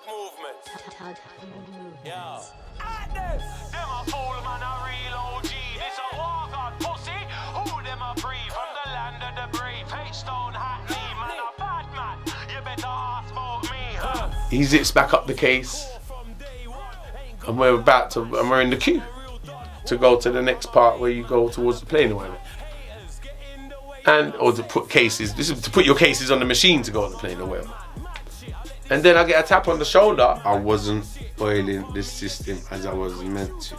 Tug movement. Yeah. At this. Them a fool man, a real OG. This a war god pussy. Who them a free from the land of the brave? H-Stone Hackney, man a bad man. You better ask about me. He zips back up the case, and we're in the queue to go to the next part where you go towards the plane or whatever. Or to put cases, this is to put your cases on the machine to go on the plane or whatever. And then I get a tap on the shoulder. I wasn't oiling this system as I was meant to.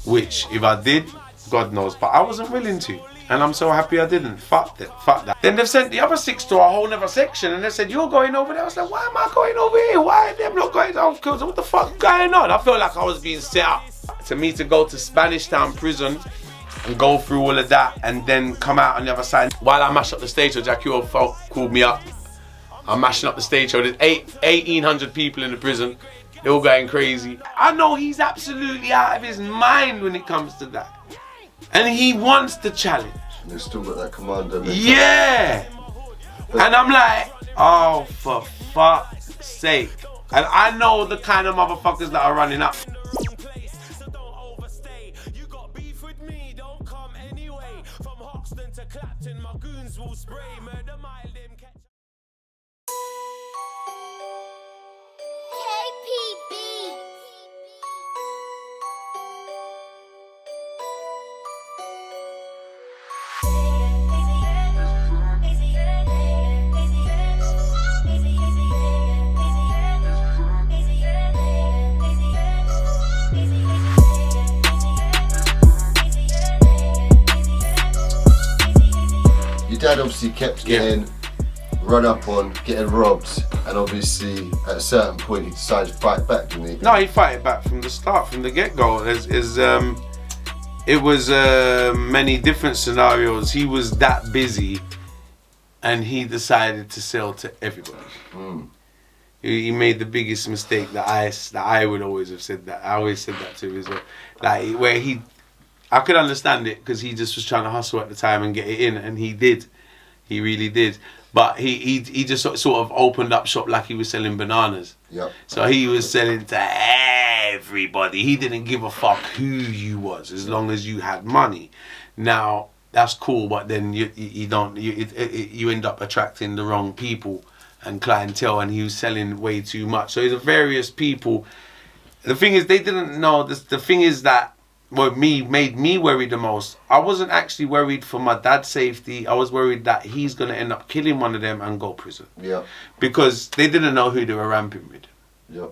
Which, if I did, God knows, but I wasn't willing to. And I'm so happy I didn't. Fuck that. Then they've sent the other 6 to a whole other section and they said, you're going over there. I was like, why am I going over here? Why are them not going over? What the fuck going on? I felt like I was being set up to me to go to Spanish Town prison and go through all of that and then come out on the other side. While I mash up the stage, so Jackie called me up. I'm mashing up the stage show. There's 1,800 people in the prison. They're all going crazy. I know he's absolutely out of his mind when it comes to that. And he wants the challenge. And he's still got that commander mentality. Yeah. And I'm like, oh, for fuck's sake. And I know the kind of motherfuckers that are running up. Dad obviously kept getting run up on, getting robbed, and obviously at a certain point he decided to fight back, didn't he? No, he fight back from the start, from the get-go. It was many different scenarios. He was that busy, and he decided to sell to everybody. He made the biggest mistake that I would always have said that. I always said that to him as well. Like where I could understand it because he just was trying to hustle at the time and get it in, and he did. He really did. But he just sort of opened up shop like he was selling bananas. Yep. So he was selling to everybody. He didn't give a fuck who you was as long as you had money. Now that's cool, but then you end up attracting the wrong people and clientele, and he was selling way too much. So there's various people. The thing is, they didn't know this. The thing is that what made me worried the most, I wasn't actually worried for my dad's safety. I was worried that he's going to end up killing one of them and go prison. Yeah. Because they didn't know who they were ramping with. Yeah.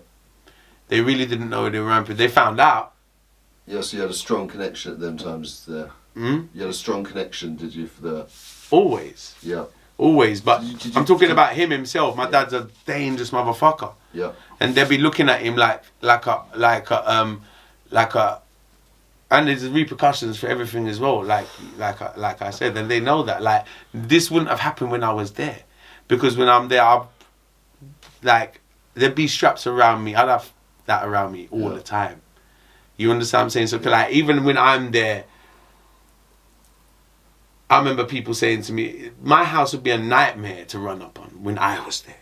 They really didn't know who they were ramping. They found out. Yeah, so you had a strong connection at them times there. You had a strong connection, did you, for the... Always. Yeah. Always. But I'm talking about him himself. My dad's a dangerous motherfucker. Yeah. And they'll be looking at him like a and there's repercussions for everything as well, like I said, and they know that. Like, this wouldn't have happened when I was there, because when I'm there, there'd be straps around me. I'd have that around me all the time. You understand what I'm saying? So, like, even when I'm there, I remember people saying to me, my house would be a nightmare to run up on when I was there.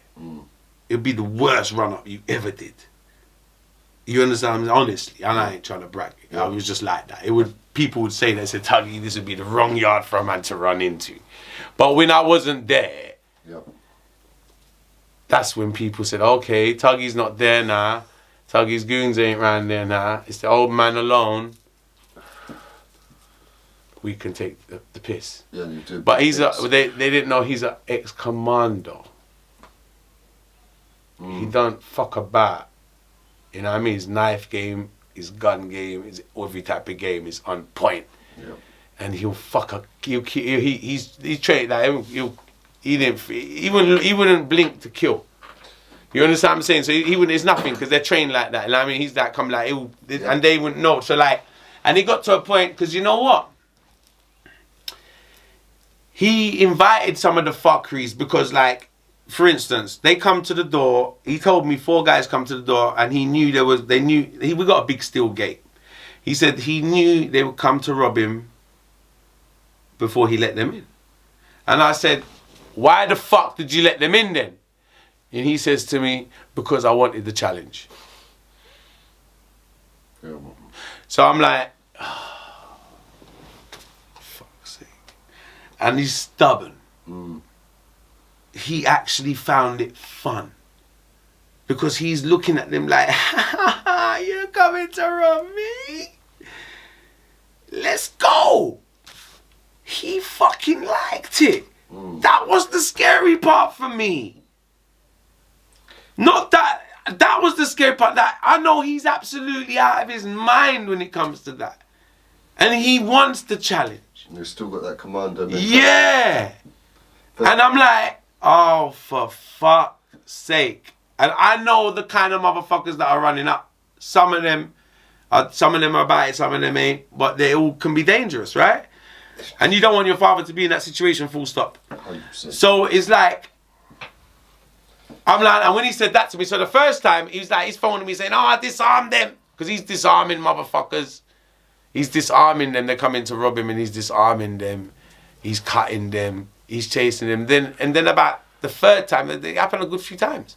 It would be the worst run up you ever did. You understand? Honestly, and I ain't trying to brag. I was just like that. People would say that, said, Tuggy, this would be the wrong yard for a man to run into. But when I wasn't there, that's when people said, okay, Tuggy's not there now. Tuggy's goons ain't round there now. It's the old man alone. We can take the piss. Yeah, you do. But they didn't know he's an ex-commando. He don't fuck about. You know what I mean? His knife game, his gun game, his every type of game is on point. Yeah. And he's trained that he wouldn't blink to kill. You understand what I'm saying? So he wouldn't. It's nothing because they're trained like that. You know what I mean? He's that come like and they wouldn't know. So like, and he got to a point because you know what? He invited some of the fuckeries because like. For instance, they come to the door. He told me 4 guys come to the door, and he knew we got a big steel gate. He said he knew they would come to rob him before he let them in. And I said, why the fuck did you let them in then? And he says to me, because I wanted the challenge. Yeah. So I'm like, oh, fuck's sake. And he's stubborn. He actually found it fun. Because he's looking at them like, ha ha, you're coming to rob me? Let's go. He fucking liked it. That was the scary part for me. Not that, that was the scary part. That I know he's absolutely out of his mind when it comes to that. And he wants the challenge. And he's still got that commando mentality. Yeah. And I'm like, oh, for fuck's sake. And I know the kind of motherfuckers that are running up. Some of them are about it, some of them ain't. But they all can be dangerous, right? And you don't want your father to be in that situation, full stop. 100%. So it's like, I'm like, and when he said that to me, so the first time, he was like, he's phoning me saying, oh, I disarmed them. Because he's disarming motherfuckers. He's disarming them. They're coming to rob him and he's disarming them. He's cutting them. He's chasing them. And then about the third time, it happened a good few times.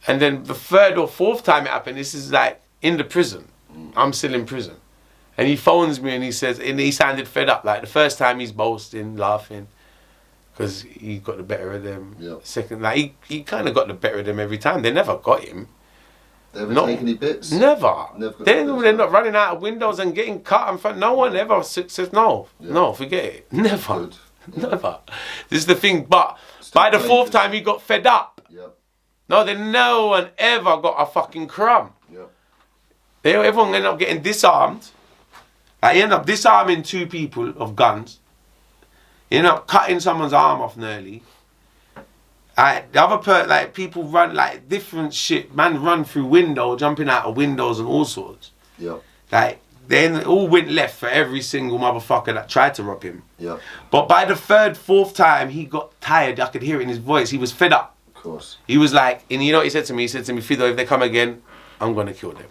And then the third or fourth time it happened, this is like in the prison. I'm still in prison. And he phones me and he says, and he sounded fed up. Like the first time he's boasting, laughing, because he got the better of them. Yeah. Second, like he kind of got the better of them every time. They never got him. They ever take any bits? Never. They're bits, not running out of windows and getting cut in front. No one ever says no. Yeah. No, forget it. Never. Good. Yeah. Never. This is the thing. But Still by the fourth time, he got fed up. Yeah. No one ever got a fucking crumb. Yeah. Everyone ended up getting disarmed. Like, he ended up disarming 2 people of guns. He ended up cutting someone's arm off nearly. The other people run like different shit. Man run through windows, jumping out of windows and all sorts. Yeah. Like, then it all went left for every single motherfucker that tried to rob him. Yeah. But by the third, fourth time, he got tired. I could hear it in his voice. He was fed up. Of course. He was like, and you know what he said to me? He said to me, Fido, if they come again, I'm going to kill them.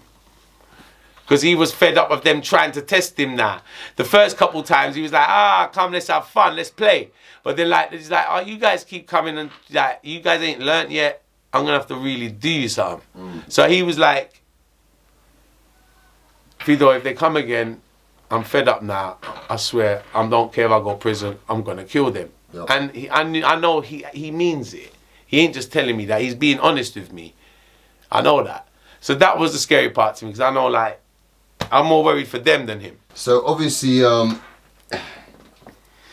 Because he was fed up of them trying to test him now. The first couple times, he was like, come, let's have fun, let's play. But then he's like, oh, you guys keep coming and like, you guys ain't learnt yet. I'm going to have to really do you something. So he was like, Fido, if they come again, I'm fed up now. I swear, I don't care if I go to prison. I'm going to kill them. Yep. And I know he means it. He ain't just telling me that. He's being honest with me. I know that. So that was the scary part to me, because I know, like, I'm more worried for them than him. So obviously,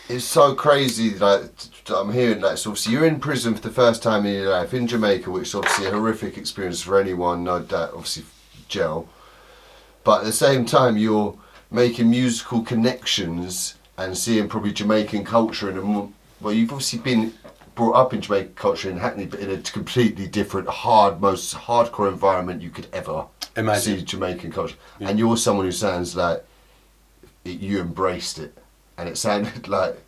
it's so crazy that I'm hearing that. So obviously, you're in prison for the first time in your life in Jamaica, which is obviously a horrific experience for anyone. No doubt, obviously, jail. But at the same time, you're making musical connections and seeing probably Jamaican culture in a well, you've obviously been brought up in Jamaican culture in Hackney, but in a completely different, most hardcore environment you could ever see Jamaican culture. Yeah. And you're someone who sounds like you embraced it, and it sounded like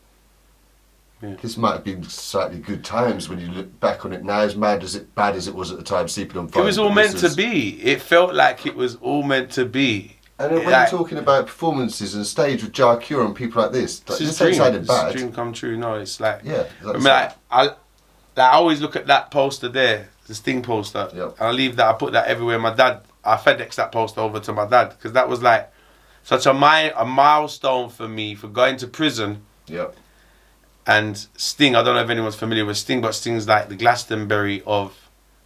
this might have been slightly good times when you look back on it now, as bad as it was at the time, sleeping on fire. It was all meant to be. It felt like it was all meant to be. And then when you're talking about performances and stage with Jar Cure and people like this It's sounded bad. It's a dream come true. No, it's like, yeah. I always look at that poster there, the Sting poster. Yep. And I leave that. I put that everywhere. My dad, I FedEx that poster over to my dad, because that was like such a milestone for me for going to prison. Yep. And Sting, I don't know if anyone's familiar with Sting, but Sting's like the Glastonbury of.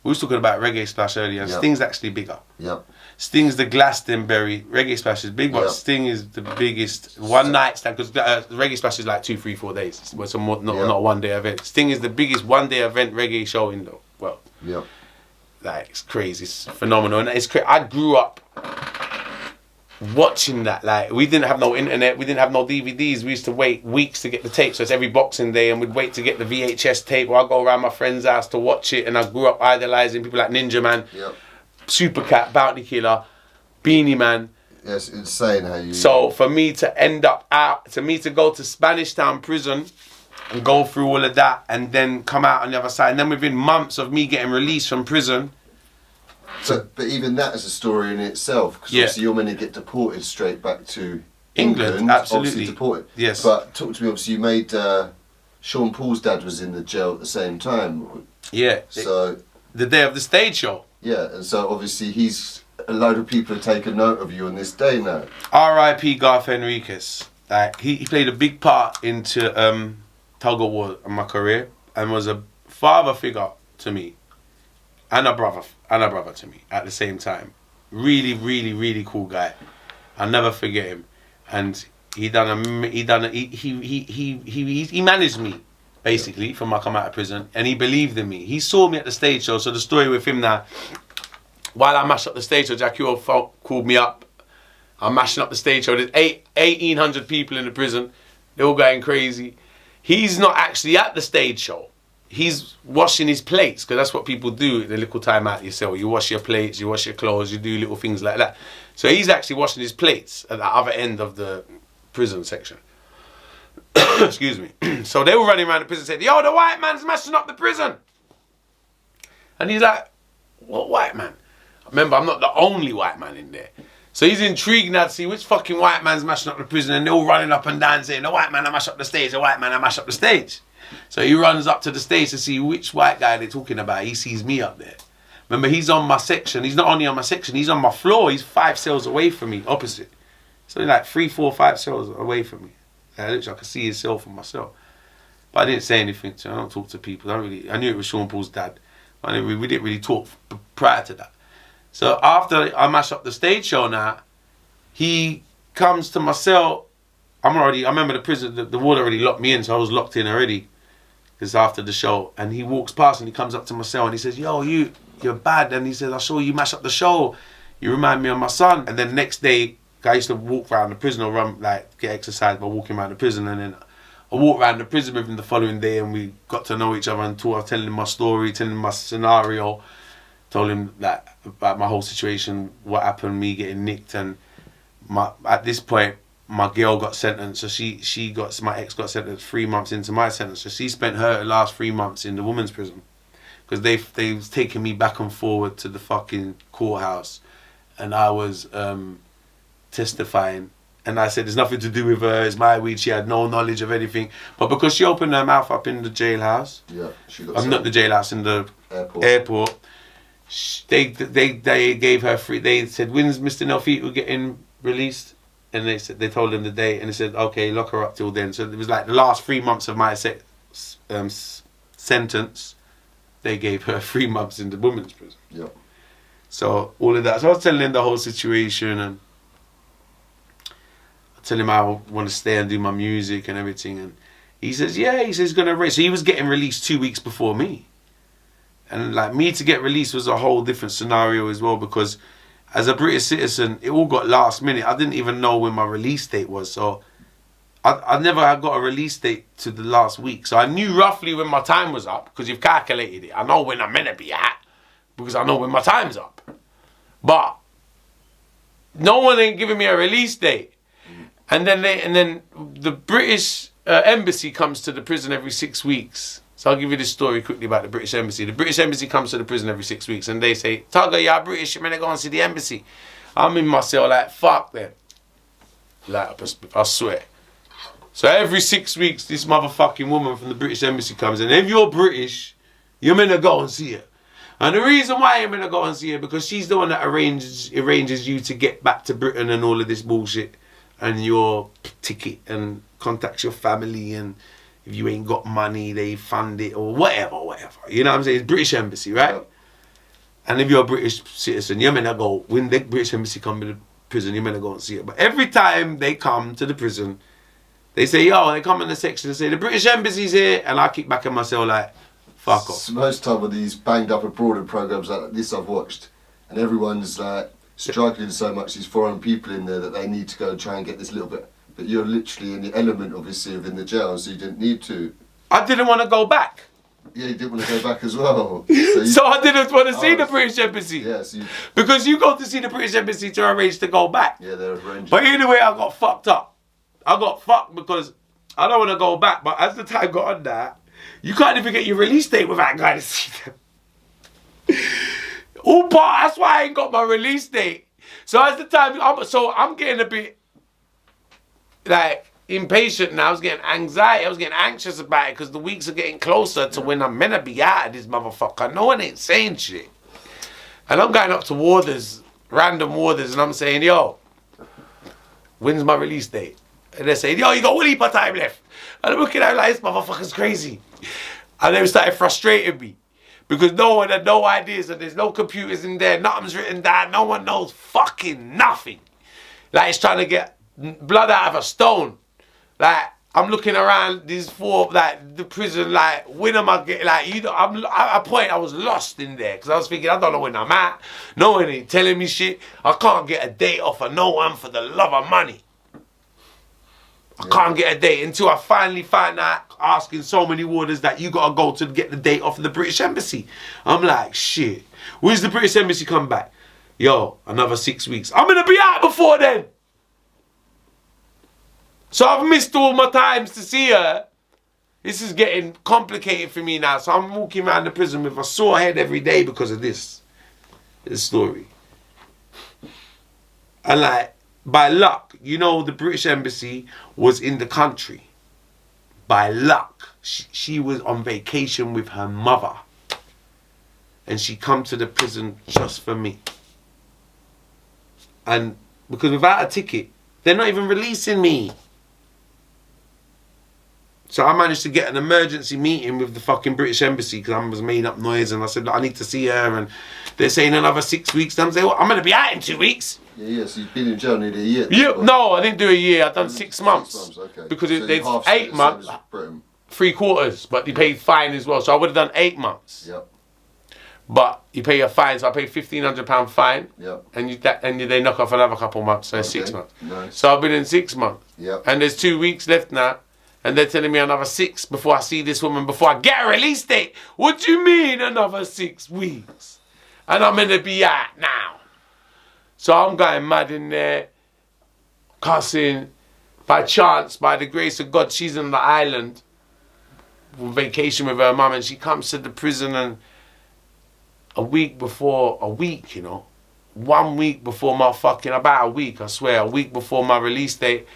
We was talking about Reggae Splash earlier, and Sting's actually bigger. Yep. Sting's the Glastonbury. Reggae Splash is big, but Sting is the biggest one night stand, because Reggae Splash is like 2, 3, 4 days. It's not a 1 day event. Sting is the biggest 1 day event reggae show in the world. Yeah. Like, it's crazy. It's phenomenal. And it's crazy. I grew up watching that. Like, we didn't have no internet. We didn't have no DVDs. We used to wait weeks to get the tape. So it's every Boxing Day, and we'd wait to get the VHS tape, or I'd go around my friend's house to watch it. And I grew up idolizing people like Ninja Man. Yep. Supercat, Bounty Killer, Beanie Man. Yes, insane how you. So for me to end up to go to Spanish Town prison and go through all of that and then come out on the other side, and then within months of me getting released from prison. But even that is a story in itself, because obviously you're meant to get deported straight back to England. Absolutely. Obviously deported. Yes. But talk to me. Obviously, you made Sean Paul's dad was in the jail at the same time. Yeah. So the day of the stage show. yeah, and so obviously a load of people have taken note of you on this day now. R.I.P. Garth Henriquez. Like he played a big part into Tuggawar in my career and was a father figure to me and a brother to me at the same time. Really, really, really cool guy. I'll never forget him. And he managed me basically from I come out of prison, and he believed in me. He saw me at the stage show. So the story with him now, while I mashed up the stage show, Jackie O called me up. I'm mashing up the stage show. There's 1,800 people in the prison. They're all going crazy. He's not actually at the stage show. He's washing his plates, because that's what people do in the little time out yourself. You wash your plates, you wash your clothes, you do little things like that. So he's actually washing his plates at the other end of the prison section. Excuse me. So they were running around the prison saying, yo, the white man's mashing up the prison. And he's like, what white man? Remember, I'm not the only white man in there. So he's intrigued now to see which fucking white man's mashing up the prison, and they're all running up and down saying, the white man, I mash up the stage, the white man, I mash up the stage. So he runs up to the stage to see which white guy they're talking about. He sees me up there. Remember, he's on my section. He's not only on my section, he's on my floor. He's 5 cells away from me, opposite. So he's like 3, 4, 5 cells away from me. Literally, I could see his cell from my cell. But I didn't say anything to him. I don't talk to people. I knew it was Sean Paul's dad. We didn't really talk prior to that. So after I mash up the stage show now, he comes to my cell. I remember the prison, the warden already locked me in, so I was locked in already. Because after the show, and he walks past and he comes up to my cell and he says, yo, you're bad. And he says, I saw you mash up the show. You remind me of my son. And then next day, I used to walk around the prison or get exercise by walking around the prison. And then I walked around the prison with him the following day, and we got to know each other and talk. I was telling him my story, telling him my scenario, told him that about my whole situation, what happened, me getting nicked. And at this point, my girl got sentenced, so my ex got sentenced 3 months into my sentence. So she spent her last 3 months in the women's prison, because they was taking me back and forward to the fucking courthouse, and I was testifying, and I said it's nothing to do with her, it's my weed. She had no knowledge of anything, but because she opened her mouth up in the jailhouse, I'm not the jailhouse, in the airport. They gave her free. They said, when's Mr. Nelfitu getting released? And they told him the day, and they said, okay, lock her up till then. So it was like the last 3 months of my sentence, they gave her 3 months in the women's prison. Yeah. So all of that. So I was telling him the whole situation, and I tell him I want to stay and do my music and everything. And he says, yeah, he's going to race. So he was getting released 2 weeks before me. And like me to get released was a whole different scenario as well, because as a British citizen, it all got last minute. I didn't even know when my release date was. So I never had got a release date to the last week. So I knew roughly when my time was up, because you've calculated it. I know when I'm meant to be at, because I know when my time's up. But no one ain't giving me a release date. And then the British embassy comes to the prison every 6 weeks. So I'll give you this story quickly about the British Embassy. The British Embassy comes to the prison every 6 weeks, and they say, Tugga, you're British, you're meant to go and see the embassy. I'm in my cell like, fuck them. Like, I swear. So every 6 weeks, this motherfucking woman from the British Embassy comes in. If you're British, you're meant to go and see her. And the reason why you're meant to go and see her, because she's the one that arranges you to get back to Britain and all of this bullshit, and your ticket, and contacts your family, and if you ain't got money, they fund it, or whatever. You know what I'm saying? It's British Embassy, right? And if you're a British citizen, you're meant to go. When the British Embassy come to the prison, you're meant to go and see it. But every time they come to the prison, they say, yo, they come in the section and say, the British Embassy's here. And I keep back in myself like, fuck off. Most time with these banged up abroad programs like this I've watched, and everyone's like struggling so much, these foreign people in there, that they need to go and try and get this little bit. But you're literally in the element, obviously, of in the jail, so you didn't need to. I didn't want to go back. Yeah, you didn't want to go back as well. So I didn't want to see the British Embassy. Yeah, because you go to see the British Embassy to arrange to go back. Yeah, they're arranging. But either way, I got fucked up. I got fucked because I don't want to go back. But as the time got on that, you can't even get your release date without going to see them. That's why I ain't got my release date. So as the time, I'm getting a bit like, impatient now. I was getting anxiety. I was getting anxious about it because the weeks are getting closer to when I'm meant to be out of this motherfucker. No one ain't saying shit. And I'm going up to warders, random warders, and I'm saying, yo, when's my release date? And they're saying, yo, you got one heap of time left. And I'm looking at it like, this motherfucker's crazy. And they started frustrating me. Because no one had no ideas and there's no computers in there, nothing's written down, no one knows fucking nothing. Like it's trying to get blood out of a stone. Like I'm looking around these four, like the prison, like when am I getting, like you know, at a point I was lost in there because I was thinking I don't know when I'm at. No one ain't telling me shit. I can't get a date off of no one for the love of money. I can't get a date until I finally find out asking so many warders that you gotta go to get the date off of the British Embassy. I'm like, shit. When's the British Embassy come back? Yo, another 6 weeks. I'm gonna be out before then. So I've missed all my times to see her. This is getting complicated for me now. So I'm walking around the prison with a sore head every day because of this story. And like, by luck, you know, the British Embassy was in the country. By luck, she was on vacation with her mother. And she come to the prison just for me. And because without a ticket, they're not even releasing me. So I managed to get an emergency meeting with the fucking British Embassy because I was making up noise and I said, I need to see her, and they're saying another 6 weeks. And I'm saying, well, I'm going to be out in 2 weeks. Yeah, so you've been in jail nearly a year. Yeah, no, I didn't do a year. I've done 6 months. 6 months, okay. Because so it's 8 months, 3/4, but you paid fine as well. So I would have done 8 months. Yep. But you pay a fine, so I paid £1,500 fine. Yep. And they knock off another couple months, so it's 6 months. Nice. So I've been in 6 months. Yep. And there's 2 weeks left now. And they're telling me another 6 before I see this woman, before I get a release date. What do you mean another 6 weeks? And I'm going to be out now. So I'm going mad in there, cussing. By chance, by the grace of God, she's on the island on vacation with her mum, and she comes to the prison, and a week, you know, 1 week before my fucking, about a week, I swear, a week before my release date,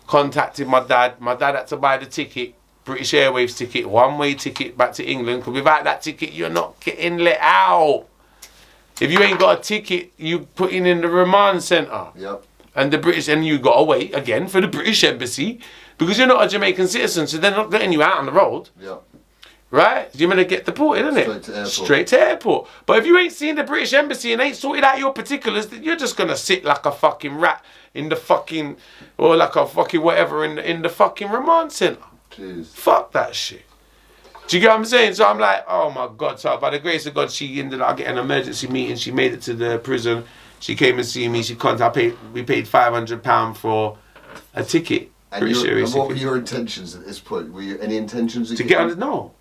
contacted my dad. My dad had to buy the ticket, British Airways ticket, one-way ticket back to England, because without that ticket, you're not getting let out. If you ain't got a ticket, you put in the remand centre. Yep. And the British, and you got to wait again for the British Embassy, because you're not a Jamaican citizen, so they're not letting you out on the road. Yep. Right? You're going to get deported, isn't it? Straight to airport. Straight to airport. But if you ain't seen the British Embassy and ain't sorted out your particulars, then you're just going to sit like a fucking rat in the fucking, or like a fucking whatever in the fucking remand centre. Jeez. Fuck that shit. Do you get what I'm saying? So I'm like, oh my God. So by the grace of God, she ended up getting an emergency meeting. She made it to the prison. She came and see me. We paid £500 for a ticket. And what were your intentions at this point? Were you any intentions to get on? No.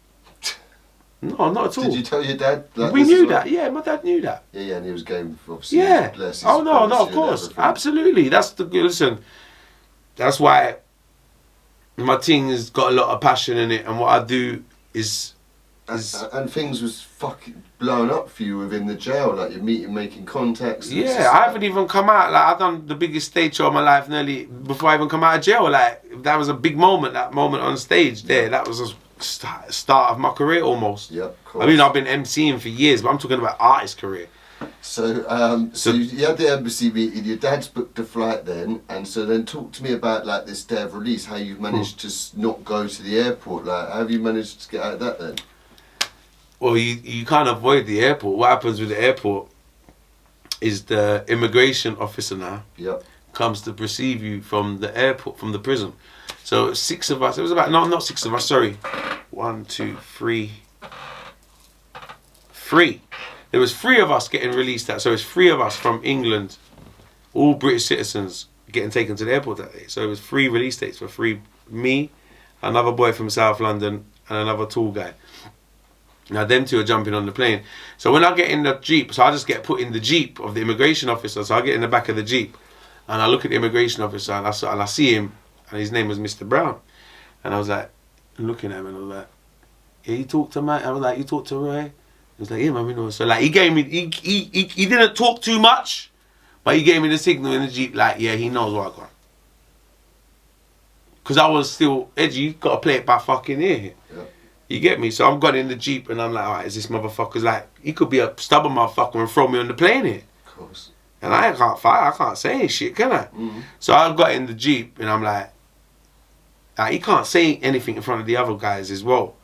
No, not at all. Did you tell your dad? Like, we knew that. Yeah, my dad knew that. Yeah, and he was game, obviously. Yeah. Bless his Oh no, of course, absolutely. That's the listen. That's why my thing has got a lot of passion in it, and what I do is. And things was fucking blown up for you within the jail, like you're making contacts. Yeah, I haven't even come out. Like I've done the biggest stage show of my life nearly before I even come out of jail. Like that was a big moment. That moment on stage there, that was a start of my career almost. Yeah, I mean, I've been MCing for years, but I'm talking about artist career. So, so you had the embassy meeting. Your dad's booked a flight then, and so then talk to me about like this day of release. How you've managed to not go to the airport. Like, how have you managed to get out of that then? Well, you can't avoid the airport. What happens with the airport is the immigration officer now comes to receive you from the airport, from the prison. So 6 of us, it was about, no, not 6 of us, sorry. 1, 2, 3. 3. There was 3 of us getting released that. So it's 3 of us from England, all British citizens getting taken to the airport that day. So it was 3 release dates for 3, me, another boy from South London, and another tall guy. Now them 2 are jumping on the plane. So when I get in the Jeep, so I just get put in the Jeep of the immigration officer. So I get in the back of the Jeep and I look at the immigration officer and I see him, and his name was Mr. Brown. And I was like, looking at him and I was like, yeah, you talk to Mike? I was like, you talk to Roy? He was like, yeah, man, we know. So like he gave me, he didn't talk too much, but he gave me the signal in the Jeep like, yeah, he knows what I got. because I was still edgy. You got to play it by fucking ear. Yeah. You get me? So I'm going in the Jeep and I'm like, alright, is this motherfucker's like, he could be a stubborn motherfucker and throw me on the plane here. Of course. And I can't fight, I can't say any shit, can I? So I got in the Jeep and I'm like, he can't say anything in front of the other guys as well.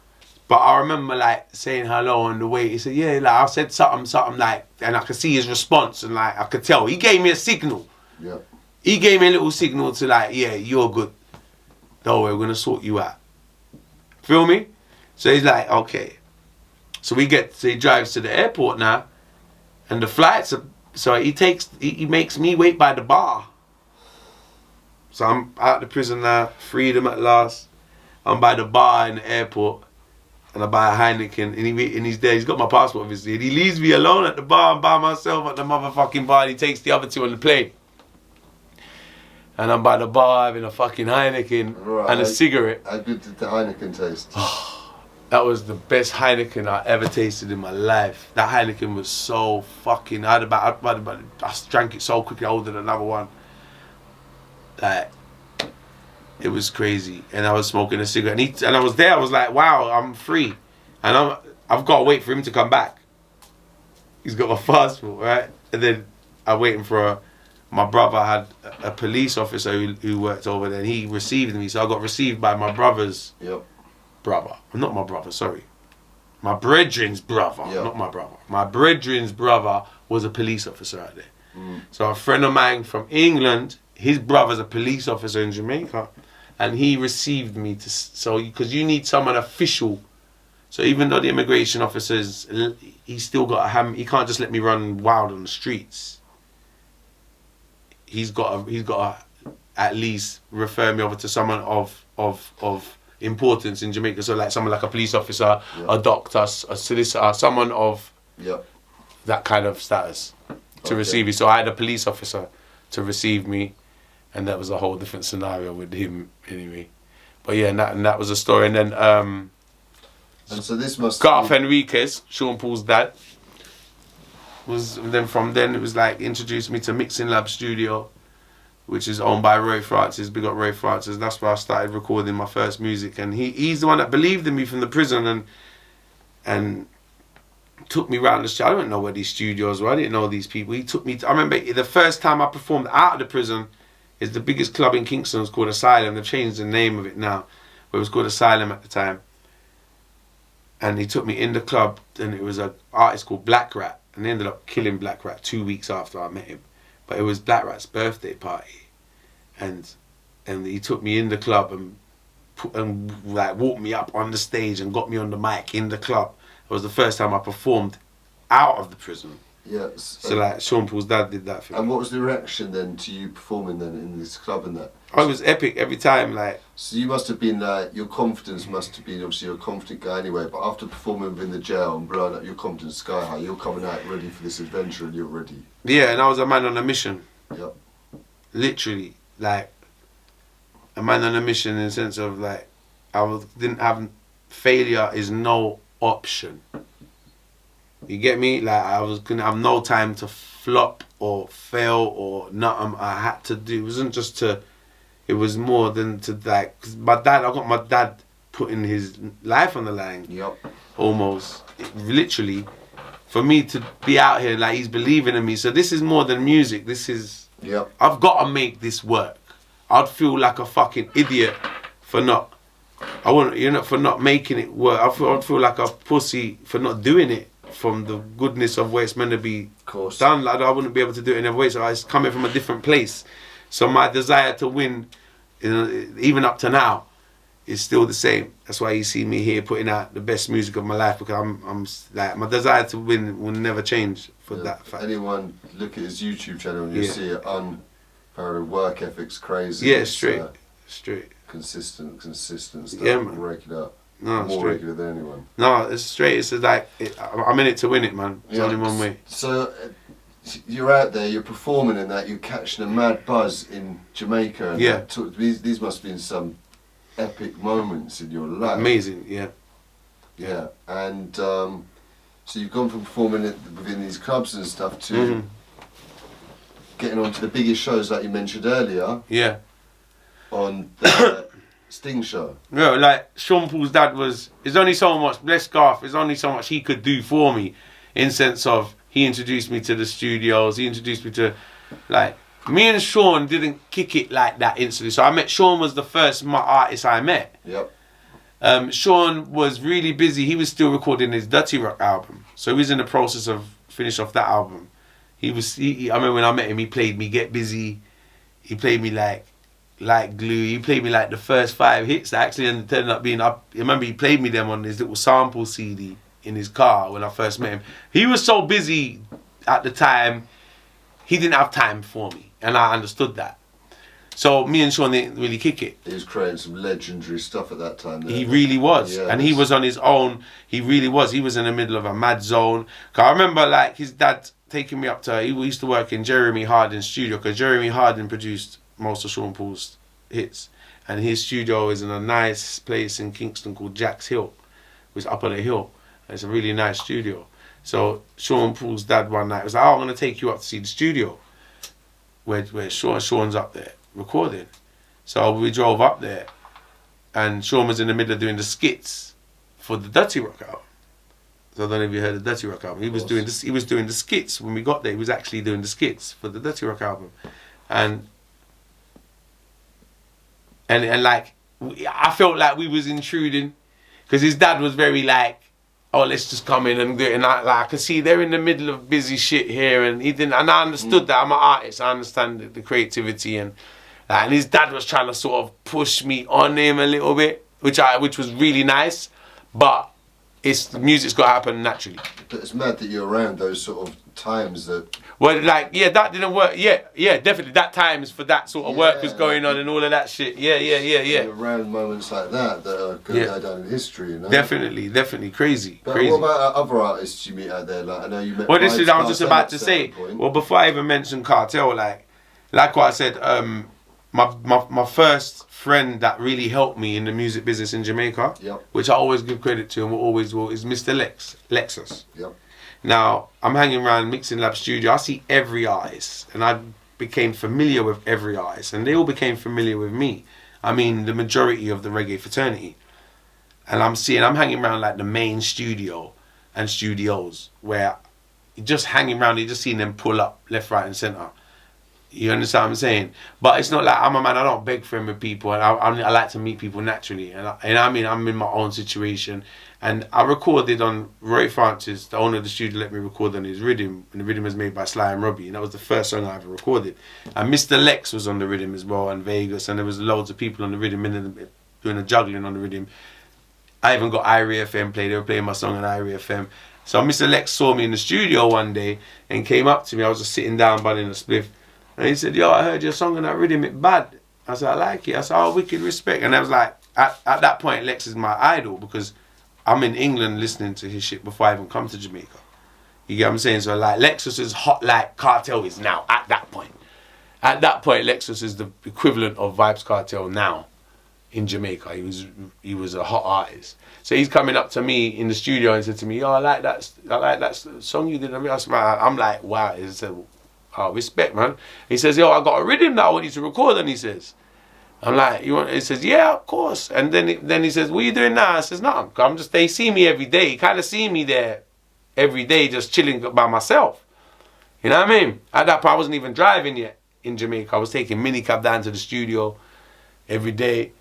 But I remember like saying hello on the way. He said, yeah, like I said something like, and I could see his response and like I could tell. He gave me a signal. Yeah. He gave me a little signal to like, yeah, you're good. Don't worry, we're gonna sort you out. Feel me? So he's like, okay. So he drives to the airport now, and the flights are, so he makes me wait by the bar. So I'm out of the prison now, freedom at last. I'm by the bar in the airport. And I buy a Heineken, and he's there. He's got my passport, obviously. And he leaves me alone at the bar. I'm by myself at the motherfucking bar. And he takes the other two on the plane. And I'm by the bar having a fucking Heineken and a cigarette. How good did the Heineken taste? That was the best Heineken I ever tasted in my life. That Heineken was so fucking... I drank it so quickly. I ordered another one. Like... It was crazy, and I was smoking a cigarette, and I was there. I was like, "Wow, I'm free," and I've got to wait for him to come back. He's got my passport, right? And then I'm waiting for my brother had a police officer who worked over there, and he received me. So I got received by my brother's brother. Not my brother, sorry, my brethren's brother, not my brother. My brethren's brother was a police officer out there. So a friend of mine from England, his brother's a police officer in Jamaica. And he received me because you need someone official. So even though the immigration officers, he's still got he can't just let me run wild on the streets. He's got to at least refer me over to someone of importance in Jamaica. So like someone like a police officer, a doctor, a solicitor, someone of that kind of status to receive me. So I had a police officer to receive me. And that was a whole different scenario with him, anyway. But yeah, and that was a story. And then and so this must Garth Enriquez, Sean Paul's dad, from then it was like introduced me to Mixing Lab Studio, which is owned by Roy Francis. Big up Roy Francis. That's where I started recording my first music. And he's the one that believed in me from the prison and took me around the show. I don't know where these studios were. I didn't know these people. He took me. I remember the first time I performed out of the prison. It's the biggest club in Kingston. It was called Asylum. They've changed the name of it now. But it was called Asylum at the time. And he took me in the club, and it was an artist called Black Rat. And they ended up killing Black Rat 2 weeks after I met him. But it was Black Rat's birthday party. And he took me in the club and like walked me up on the stage and got me on the mic in the club. It was the first time I performed out of the prison. Yes. So like Sean Paul's dad did that for me. And what was the reaction then to you performing then in this club and that? Oh, it was epic every time. Like. So you must have been your confidence must have been, obviously you're a confident guy anyway, but after performing within the jail and blowing up your confidence sky high, you're coming out ready for this adventure and you're ready. Yeah, and I was a man on a mission. Yep. Literally, like a man on a mission in the sense of like didn't have failure is no option. You get me? Like I was gonna have no time to flop or fail or nothing. I had to do. It wasn't just to. It was more than to like. Cause I got my dad putting his life on the line. Yep. Almost, literally, for me to be out here like he's believing in me. So this is more than music. This is. Yep. I've got to make this work. I'd feel like a fucking idiot for not. For not making it work. I'd feel like a pussy for not doing it. From the goodness of where it's meant to be done, like I wouldn't be able to do it in every way. So it's coming from a different place. So my desire to win, even up to now, is still the same. That's why you see me here putting out the best music of my life, because I'm like my desire to win will never change for that fact. Anyone look at his YouTube channel and you see it unparalleled work ethic's crazy. Yeah, straight. Consistent stuff. Yeah, man. Break it up. No, more straight. regular than anyone. No, it's straight. It's like I'm in it to win it, man. It's only one way. So you're out there, you're performing in that, you're catching a mad buzz in Jamaica. And these must have been some epic moments in your life. Amazing, yeah. Yeah, and so you've gone from performing within these clubs and stuff to getting onto the biggest shows like you mentioned earlier. Yeah. On the Sting show. No, like Sean Paul's dad was. There's only so much. Bless Garth. There's only so much he could do for me, in sense of he introduced me to the studios. He introduced me to, like, me and Sean didn't kick it like that instantly. So I met Sean was the first artist I met. Yep. Sean was really busy. He was still recording his Dirty Rock album, so he was in the process of finish off that album. I remember when I met him, he played me Get Busy. He played me like glue. He played me like the first 5 hits that actually ended up being up. I remember he played me them on his little sample CD in his car when I first met him. He was so busy at the time, he didn't have time for me, and I understood that. So me and Sean didn't really kick it. He was creating some legendary stuff at that time. He really was. Yeah, and he was on his own. He really was. He was in the middle of a mad zone. 'Cause I remember like his dad taking me up to, he used to work in Jeremy Hardin's studio, because Jeremy Hardin produced most of Sean Paul's hits. And his studio is in a nice place in Kingston called Jack's Hill, which is up on a hill. And it's a really nice studio. So Sean Paul's dad one night was like, oh, I'm going to take you up to see the studio where Sean's up there recording. So we drove up there, and Sean was in the middle of doing the skits for the Dirty Rock album. So I don't know if you heard the Dirty Rock album. He was doing the skits when we got there. He was actually doing the skits for the Dirty Rock album, and like I felt like we was intruding, because his dad was very like, oh, let's just come in and do it. And I could see they're in the middle of busy shit here, and he didn't. And I understood that I'm an artist. I understand the creativity, and his dad was trying to sort of push me on him a little bit, which was really nice. But the music's got to happen naturally. But it's mad that you're around those sort of times that. Well, like, yeah, that didn't work. Yeah, definitely. That times for that sort of work was going on and all of that shit. Yeah. You're around moments like that are going to go down in history, you know? Definitely. Crazy. But crazy. what about other artists you meet out there? Like, I know you met. Well, this is, I was just about to say. Well, before I even mentioned Cartel, like what I said, my first friend that really helped me in the music business in Jamaica, which I always give credit to and always will, is Mr. Lexus. Yep. Now, I'm hanging around Mixing Lab Studio. I see every artist, and I became familiar with every artist, and they all became familiar with me. I mean, the majority of the reggae fraternity. And I'm hanging around like the main studio and studios, where you're just hanging around, you're just seeing them pull up left, right, and centre. You understand what I'm saying? But it's not like I'm a man, I don't beg for him with people, and I like to meet people naturally. And I mean, I'm in my own situation. And I recorded on Roy Francis, the owner of the studio, let me record on his rhythm, and the rhythm was made by Sly and Robbie, and that was the first song I ever recorded. And Mr. Lex was on the rhythm as well, and Vegas, and there was loads of people on the rhythm, doing a juggling on the rhythm. I even got Irie FM played, they were playing my song on Irie FM. So Mr. Lex saw me in the studio one day and came up to me. I was just sitting down bunning a spliff, and he said, yo, I heard your song on that rhythm, it bad. I said, I like it. I said, oh, wicked respect. And I was like, at that point, Lex is my idol, because I'm in England listening to his shit before I even come to Jamaica. You get what I'm saying? So like Lexus is hot like Cartel is now at that point. At that point, Lexus is the equivalent of Vibes Cartel now in Jamaica. He was a hot artist. So he's coming up to me in the studio and said to me, yo, I like that song you did. I'm like, wow. He said, oh, respect, man. He says, yo, I got a rhythm that I want you to record. And he says, I'm like, you want? He says, yeah, of course. And then he says, what are you doing now? I says, no, they see me every day. You kind of see me there every day, just chilling by myself. You know what I mean? At that point, I wasn't even driving yet in Jamaica. I was taking minicab down to the studio every day,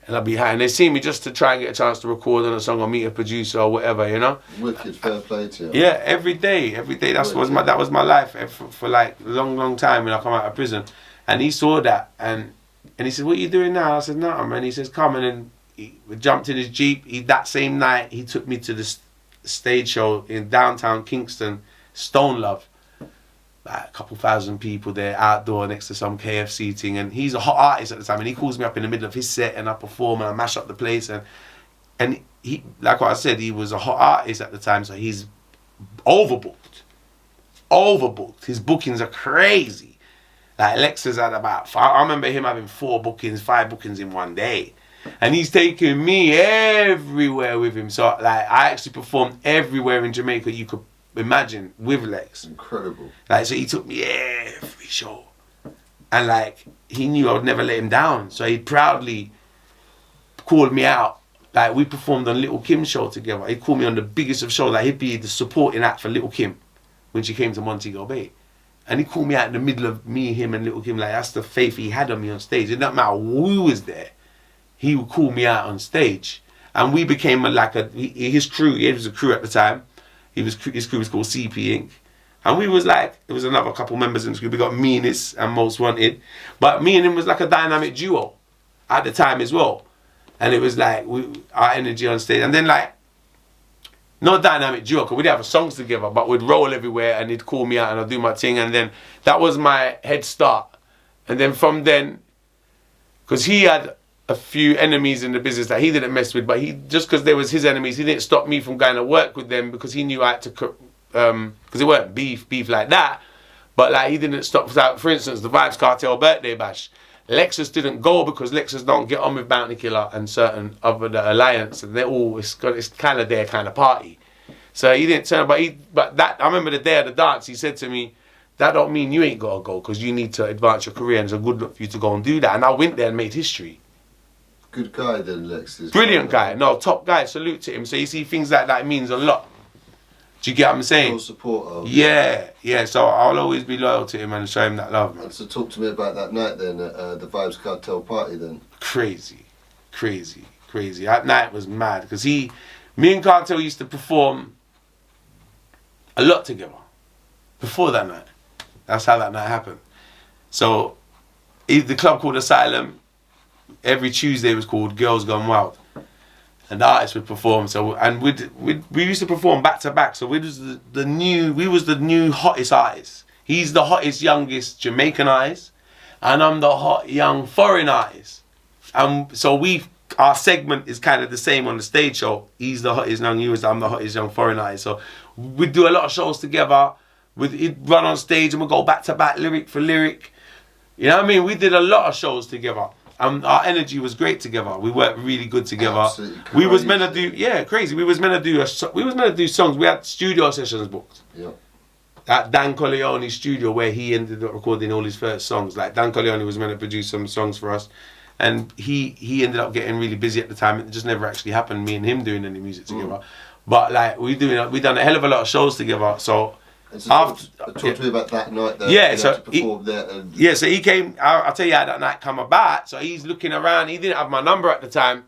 and I'd be high. And they see me just to try and get a chance to record on a song or meet a producer or whatever, you know? Wicked, fair play to you. Yeah, every day. That was my life for like a long time when I come out of prison. And he saw that, and he said, what are you doing now? I said, no, man. He says, come. And then he jumped in his Jeep. That same night, he took me to the stage show in downtown Kingston, Stone Love. Like a couple thousand people there, outdoor, next to some KFC thing. And he's a hot artist at the time. And he calls me up in the middle of his set, and I perform, and I mash up the place. And he, like what I said, he was a hot artist at the time, so he's overbooked. His bookings are crazy. Like Lexus had I remember him having 5 bookings in one day. And he's taking me everywhere with him. So like I actually performed everywhere in Jamaica you could imagine with Lex. Incredible. Like, so he took me every show. And like he knew I would never let him down. So he proudly called me out. Like, we performed on Little Kim's show together. He called me on the biggest of shows. Like, he'd be the supporting act for Little Kim when she came to Montego Bay. And he called me out in the middle of me, him, and Little Kim. Like, that's the faith he had on me on stage. It didn't matter who was there. He would call me out on stage. And we became his crew. He was a crew at the time. His crew was called CP Inc. And we was like, there was another couple members in the crew. We got Meanest and Most Wanted. But me and him was like a dynamic duo at the time as well. And it was like, our energy on stage. And then like, not dynamic duo, because we'd have songs together, but we'd roll everywhere and he'd call me out and I'd do my thing. And then that was my head start. And then from then, because he had a few enemies in the business that he didn't mess with, but he, just because they was his enemies, he didn't stop me from going to work with them because he knew I had to, because it weren't beef like that. But like, he didn't stop, for instance, the Vibes Cartel birthday bash. Lexus didn't go because Lexus don't get on with Bounty Killer and certain other the alliance, and they're all it's kind of their kind of party. So he didn't turn, but that I remember the day of the dance. He said to me, "That don't mean you ain't gotta go because you need to advance your career, and it's a good look for you to go and do that." And I went there and made history. Good guy then, Lexus. Brilliant guy, no top guy. Salute to him. So you see, things like that means a lot. Do you get what I'm saying? Full support. Yeah. So I'll always be loyal to him and show him that love, man. So talk to me about that night then, at the Vibes Cartel party then. Crazy. That night was mad because me and Cartel used to perform a lot together before that night. That's how that night happened. So the club called Asylum. Every Tuesday was called Girls Gone Wild. And the artists would perform. So and we used to perform back to back. So we was the new hottest artists. He's the hottest youngest Jamaican artist, and I'm the hot young foreign artist. So our segment is kind of the same on the stage show. He's the hottest young US, I'm the hottest young foreign artist. So we'd do a lot of shows together. He'd run on stage and we'd go back to back, lyric for lyric. You know what I mean? We did a lot of shows together. Our energy was great together. We worked really good together. Absolutely crazy. We was meant to do, crazy. We was meant to do songs. We had studio sessions booked. Yeah. At Dan Corleone's studio, where he ended up recording all his first songs. Like Dan Corleone was meant to produce some songs for us, and he ended up getting really busy at the time. It just never actually happened. Me and him doing any music together. But like we done a hell of a lot of shows together. So. Talk to me about that night though. Yeah, so so he came, I'll tell you how that night come about. So he's looking around, he didn't have my number at the time,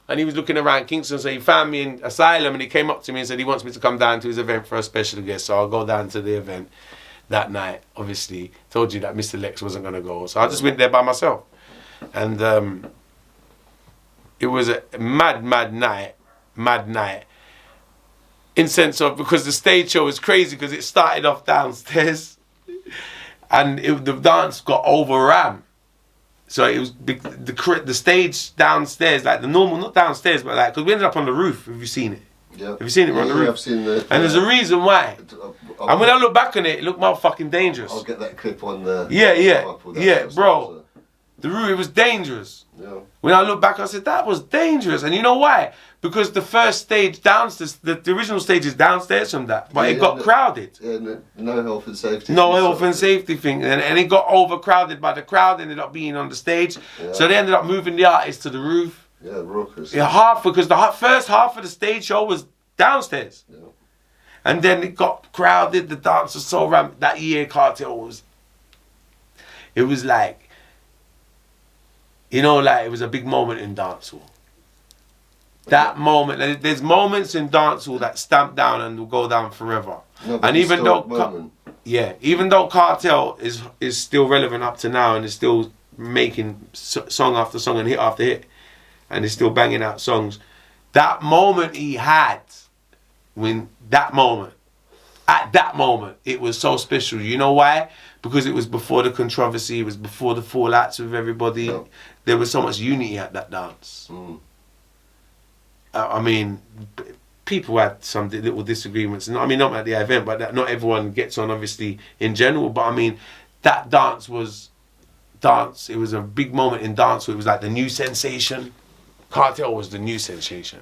and he was looking around Kingston, so he found me in Asylum and he came up to me and said he wants me to come down to his event for a special guest. So I'll go down to the event that night. Obviously, told you that Mr. Lex wasn't going to go. So I just went there by myself. And it was a mad night. In sense of, because the stage show was crazy because it started off downstairs and the dance got overran. So it was the stage downstairs, like the normal, not downstairs, but like, because we ended up on the roof. Have you seen it? Yeah. Have you seen it? We're on the roof. I've seen it. And there's a reason why. And when I look back on it, it looked motherfucking dangerous. I'll get that clip on the... Yeah, bro. The roof, it was dangerous. Yeah. When I look back, I said, that was dangerous. And you know why? Because the first stage downstairs, the original stage is downstairs from that, but it got crowded. Yeah, no health and safety. No health and safety thing. And it got overcrowded, but the crowd ended up being on the stage. Yeah. So they ended up moving the artists to the roof. Yeah, raucous. Yeah, because the first half of the stage show was downstairs. Yeah. And then it got crowded, the dance was so ramped. That year, Cartel was... It was like... You know, like, it was a big moment in dancehall. That moment, there's moments in dancehall that stamp down and will go down forever. No, and even though, even though Cartel is still relevant up to now and is still making song after song and hit after hit, and is still banging out songs, that moment he had, at that moment, it was so special. You know why? Because it was before the controversy, it was before the fallouts with everybody. Yeah. There was so much unity at that dance. Mm. I mean, people had some little disagreements. I mean, not at the event, but not everyone gets on, obviously, in general. But I mean, that dance was dance. It was a big moment in dance. It was like the new sensation. Cartel was the new sensation.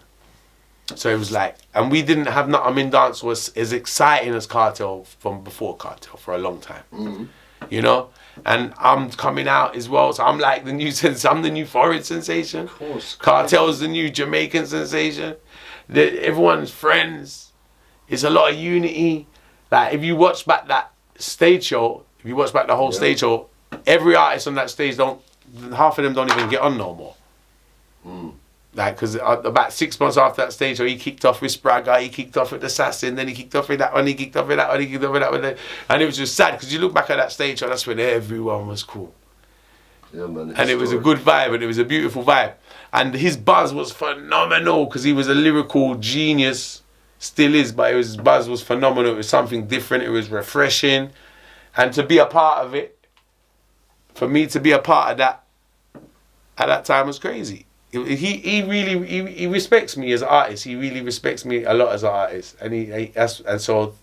So it was like, and we didn't have dance was as exciting as Cartel from before Cartel for a long time. Mm-hmm. You know? And I'm coming out as well, so I'm like the new I'm the new foreign sensation. Of course. Cartel's the new Jamaican sensation. Everyone's friends. It's a lot of unity. Like if you watch back that stage show, if you watch back the whole stage show, every artist on that stage half of them don't even get on no more. Like, because about 6 months after that stage show, he kicked off with Spragga, he kicked off with Assassin, then he kicked off with that one, he kicked off with that one, he kicked off with that one. And it was just sad, because you look back at that stage show, that's when everyone was cool. Yeah, man, and it was a good vibe, and it was a beautiful vibe. And his buzz was phenomenal, because he was a lyrical genius, still is, but his buzz was phenomenal. It was something different, it was refreshing. And to be a part of it, for me to be a part of that, at that time was crazy. He really respects me as an artist. He really respects me a lot as an artist, and so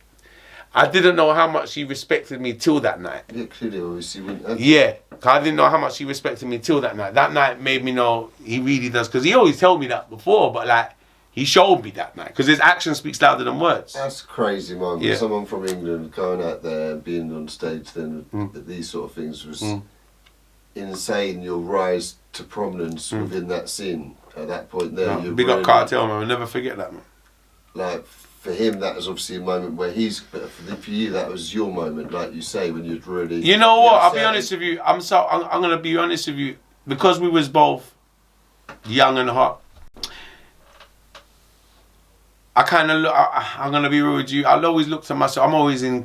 I didn't know how much he respected me till that night. Yeah, clearly, obviously. Yeah, I didn't know how much he respected me till that night. That night made me know he really does, because he always told me that before, but like he showed me that night, because his action speaks louder than words. That's crazy, man. Yeah. Someone from England going out there and being on stage then these sort of things was insane. Your rise to prominence within that scene at that point there. No, big up Cartel, man. We'll never forget that, man. Like for him, that was obviously a moment where but for you, that was your moment, like you say, when you'd really. You know what? I'll be honest with you. I'm gonna be honest with you, because we was both young and hot. I kind of look. I'm gonna be real with you. I'll always look to myself. I'm always in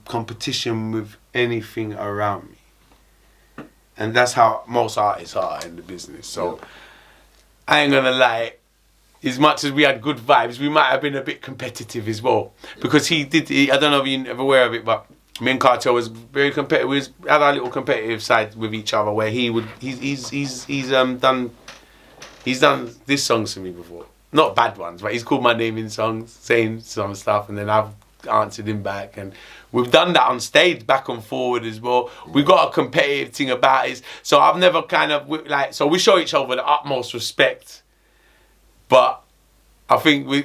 competition with anything around me. And that's how most artists are in the business. So I ain't gonna lie, as much as we had good vibes, we might have been a bit competitive as well. Because I don't know if you're ever aware of it, but me and Cartel was very competitive. We had our little competitive side with each other, where he's done this songs for me before. Not bad ones, but he's called my name in songs, saying some stuff, and then I've answered him back, and we've done that on stage back and forward as well. We got a competitive thing about it, so I've never kind of like, so we show each other the utmost respect, but I think we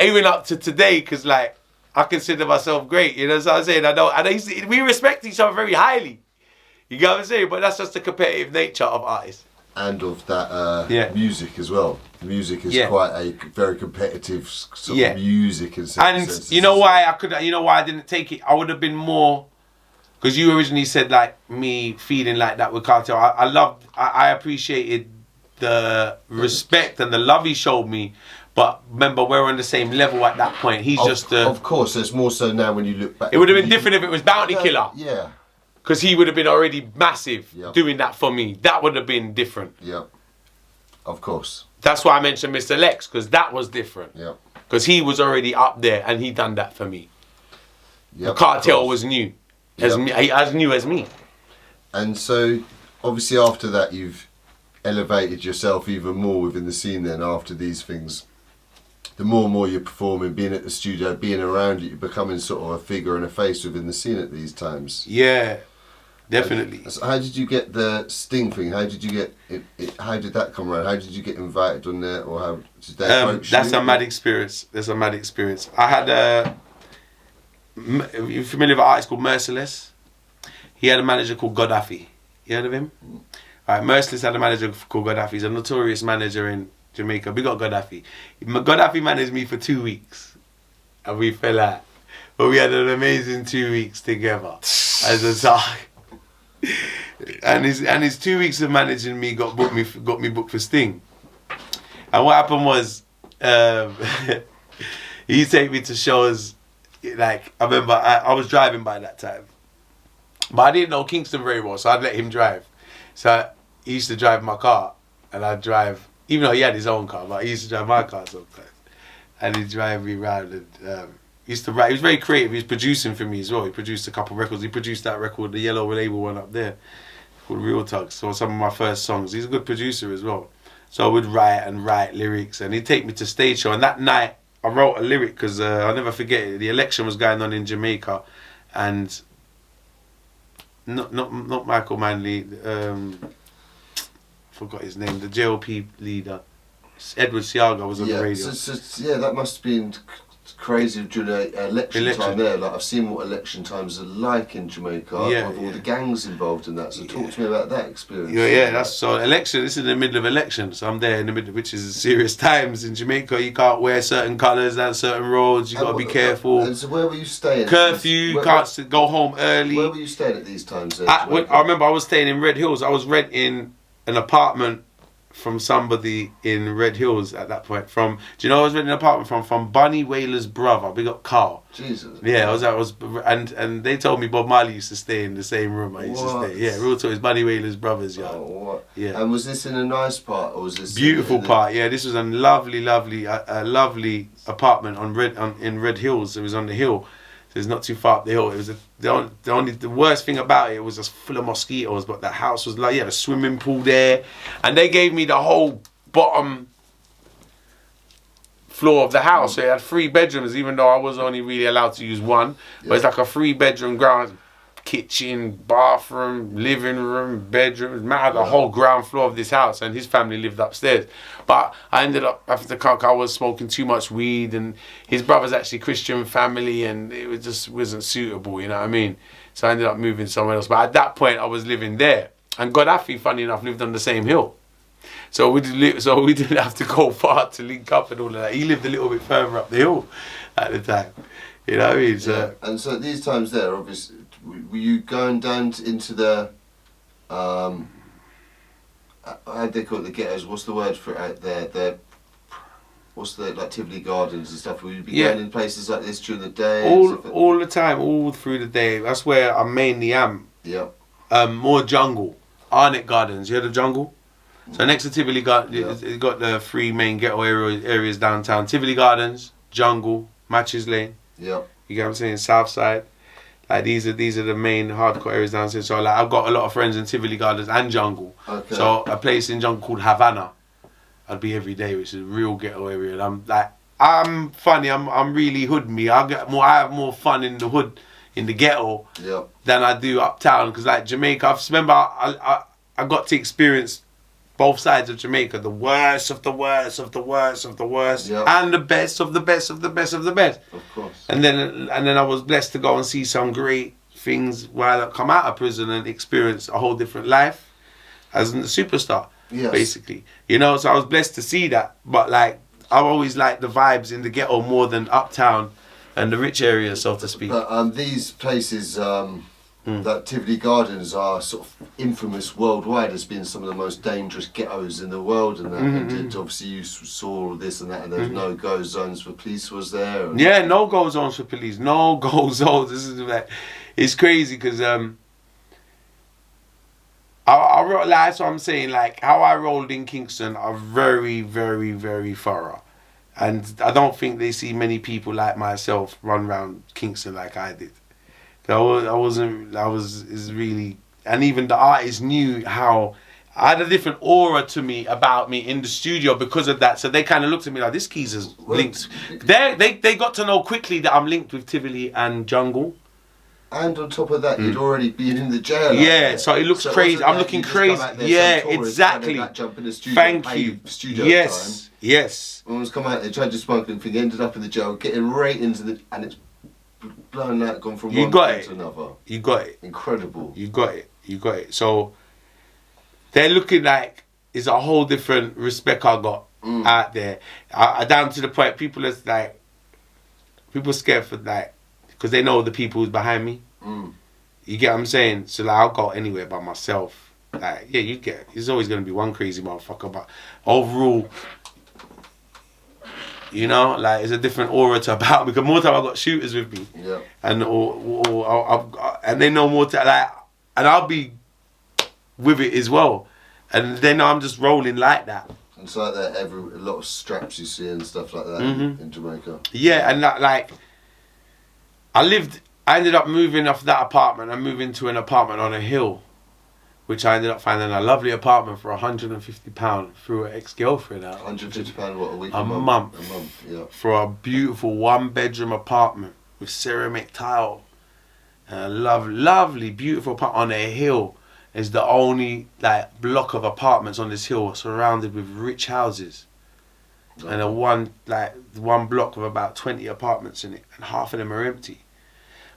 even up to today, because like I consider myself great, you know what I'm saying? We respect each other very highly, you get what I'm saying? But that's just the competitive nature of artists. And of that music as well. The music is quite a very competitive sort of music. And you know why I didn't take it? I would have been more, because you originally said like me feeling like that with Cartel. I appreciated the respect and the love he showed me. But remember, we're on the same level at that point. Of course, there's more so now when you look back. It would have been different if it was Bounty Killer. Yeah. Because he would have been already massive doing that for me. That would have been different. Yeah, of course. That's why I mentioned Mr. Lex, because that was different. Yeah. Because he was already up there and he done that for me. Yeah. The Cartel was new. As new as me. And so, obviously after that, you've elevated yourself even more within the scene then, after these things. The more and more you're performing, being at the studio, being around it, you're becoming sort of a figure and a face within the scene at these times. Yeah, definitely. So how did you get the Sting thing? How did you get it? How did that come around? How did you get invited on there, or how did they approach you? That's a mad experience. That's a mad experience. I had you're familiar with an artist called Merciless? He had a manager called Gaddafi. You heard of him? All right, Merciless had a manager called Gaddafi. He's a notorious manager in Jamaica. We got Gaddafi. Gaddafi managed me for 2 weeks, and we fell out. But we had an amazing 2 weeks together as a side. And his 2 weeks of managing me got me booked for Sting. And what happened was, he take me to shows. Like I remember, I was driving by that time, but I didn't know Kingston very well, so I'd let him drive. So he used to drive my car, and I'd drive. Even though he had his own car, but he used to drive my car sometimes. And he'd drive me around, and he used to write. He was very creative. He was producing for me as well. He produced a couple of records. He produced that record, the yellow label one up there, called Real Tugga. So some of my first songs. He's a good producer as well. So I would write lyrics, and he'd take me to stage show. And that night, I wrote a lyric, because I'll never forget it. The election was going on in Jamaica, and not Michael Manley, forgot his name, the JLP leader, Edward Siaga, was on the radio. Yeah, that must have been It's crazy during election time there. Like I've seen what election times are like in Jamaica with all the gangs involved in that. So talk to me about that experience. Yeah, that's so election. This is in the middle of election, so I'm there in the middle, which is serious times in Jamaica. You can't wear certain colours down certain roads. You got to be careful. And so where were you staying? Curfew. Can't go home early. Where were you staying at these times? I remember I was staying in Red Hills. I was renting an apartment from somebody in Red Hills at that point. Do you know I was renting an apartment from Bunny Wailer's brother? Big up Carl. Jesus. Yeah, and they told me Bob Marley used to stay in the same room I used to stay. Yeah, real talk. It's Bunny Wailer's brother's yard. Oh, what? Yeah. And was this in a nice part or was this beautiful part? Yeah, this was a lovely apartment in Red Hills. It was on the hill. It's not too far up the hill. It was the worst thing about it was just full of mosquitoes. But the house was like, a swimming pool there, and they gave me the whole bottom floor of the house. So it had 3 bedrooms, even though I was only really allowed to use one. But it's like a 3-bedroom ground, kitchen, bathroom, living room, bedroom. Man had the whole ground floor of this house, and his family lived upstairs. But I ended up I was smoking too much weed, and his brother's actually Christian family, and it just wasn't suitable. You know what I mean? So I ended up moving somewhere else. But at that point, I was living there, and Gaddafi, funny enough, lived on the same hill. So we didn't have to go far to link up and all of that. He lived a little bit further up the hill at the time. You know what I mean? So, and so at these times there, obviously, were you going down into the how do they call it, the ghettos? What's the word for it out there? What's the, like, Tivoli Gardens and stuff? Will you be going in places like this during the day? All the time, all through the day. That's where I mainly am. Yeah. More jungle. Arnett Gardens. You heard of jungle? So next to Tivoli Gardens, it's got the 3 main ghetto areas downtown. Tivoli Gardens, jungle, Matches Lane. Yeah. You get what I'm saying? South Side. Like these are the main hardcore areas downstairs. So like I've got a lot of friends in Tivoli Gardens and jungle. Okay. So a place in jungle called Havana, I'd be every day, which is a real ghetto area. And I'm funny. I'm really hood me. I have more fun in the hood, in the ghetto, than I do uptown. Because like Jamaica, I got to experience both sides of Jamaica, the worst of the worst of the worst of the worst, and the best of the best of the best of the best. Of course. And then I was blessed to go and see some great things while I come out of prison and experience a whole different life as a superstar, basically. You know, so I was blessed to see that. But like, I've always liked the vibes in the ghetto more than uptown and the rich areas, so to speak. But these places, that Tivoli Gardens are sort of infamous worldwide as being some of the most dangerous ghettos in the world, and that. And obviously you saw all this and that, and there's no-go zones for police was there. Yeah, no-go zones for police, no-go zones. This is like, it's crazy because that's what I'm saying. Like how I rolled in Kingston are very, very, very thorough, and I don't think they see many people like myself run around Kingston like I did. Is really, and even the artists knew how I had a different aura to me about me in the studio because of that. So they kind of looked at me like, this geezer's linked. They got to know quickly that I'm linked with Tivoli and jungle. And on top of that, you'd already been in the jail. Yeah, so it looks crazy. I'm looking crazy. Yeah, exactly. Jump in the studio, thank you. Studio yes, time. yes. Someone's come out, they tried to smuggling thing, ended up in the jail, getting right into and it's blown out, gone from one thing to another. You got it. Incredible. You got it. So they're looking like it's a whole different respect I got out there. Down to the point people are like, people scared for like, because they know the people who's behind me. You get what I'm saying? So like, I'll go anywhere by myself. Like, yeah, you get it. There's always gonna be one crazy motherfucker, but overall, you know, like it's a different aura to about me. Because more time I got shooters with me, and and they know more to like, and I'll be with it as well, and they know I'm just rolling like that. And so like that, a lot of straps you see and stuff like that in Jamaica. Yeah, and that, like, I ended up moving off that apartment and moving to an apartment on a hill, which I ended up finding a lovely apartment for £150 through an ex-girlfriend. £150 what, a week? A month. A month, yeah. For a beautiful 1-bedroom apartment with ceramic tile. And a lovely, beautiful apartment on a hill. It's the only like block of apartments on this hill surrounded with rich houses. and one block with about 20 apartments in it, and half of them are empty.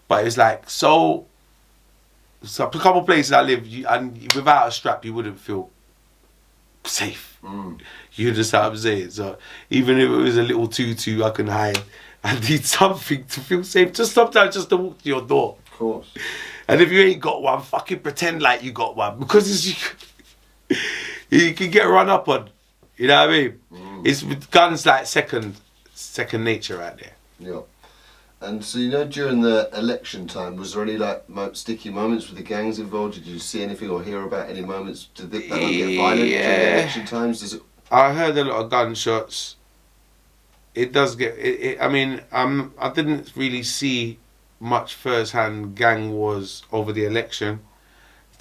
But it's like so a couple of places I live, and without a strap, you wouldn't feel safe. You understand what I'm saying? So even if it was a little tutu I can hide, I need something to feel safe. Just sometimes just to walk to your door. Of course. And if you ain't got one, fucking pretend like you got one, because you can get run up on. You know what I mean? It's with guns like second nature out there. Yeah. And so, you know, during the election time, was there any like sticky moments with the gangs involved? Did you see anything or hear about any moments? Did that get violent during the election times? Does it? I heard a lot of gunshots. It does get. I mean, I didn't really see much first-hand gang wars over the election.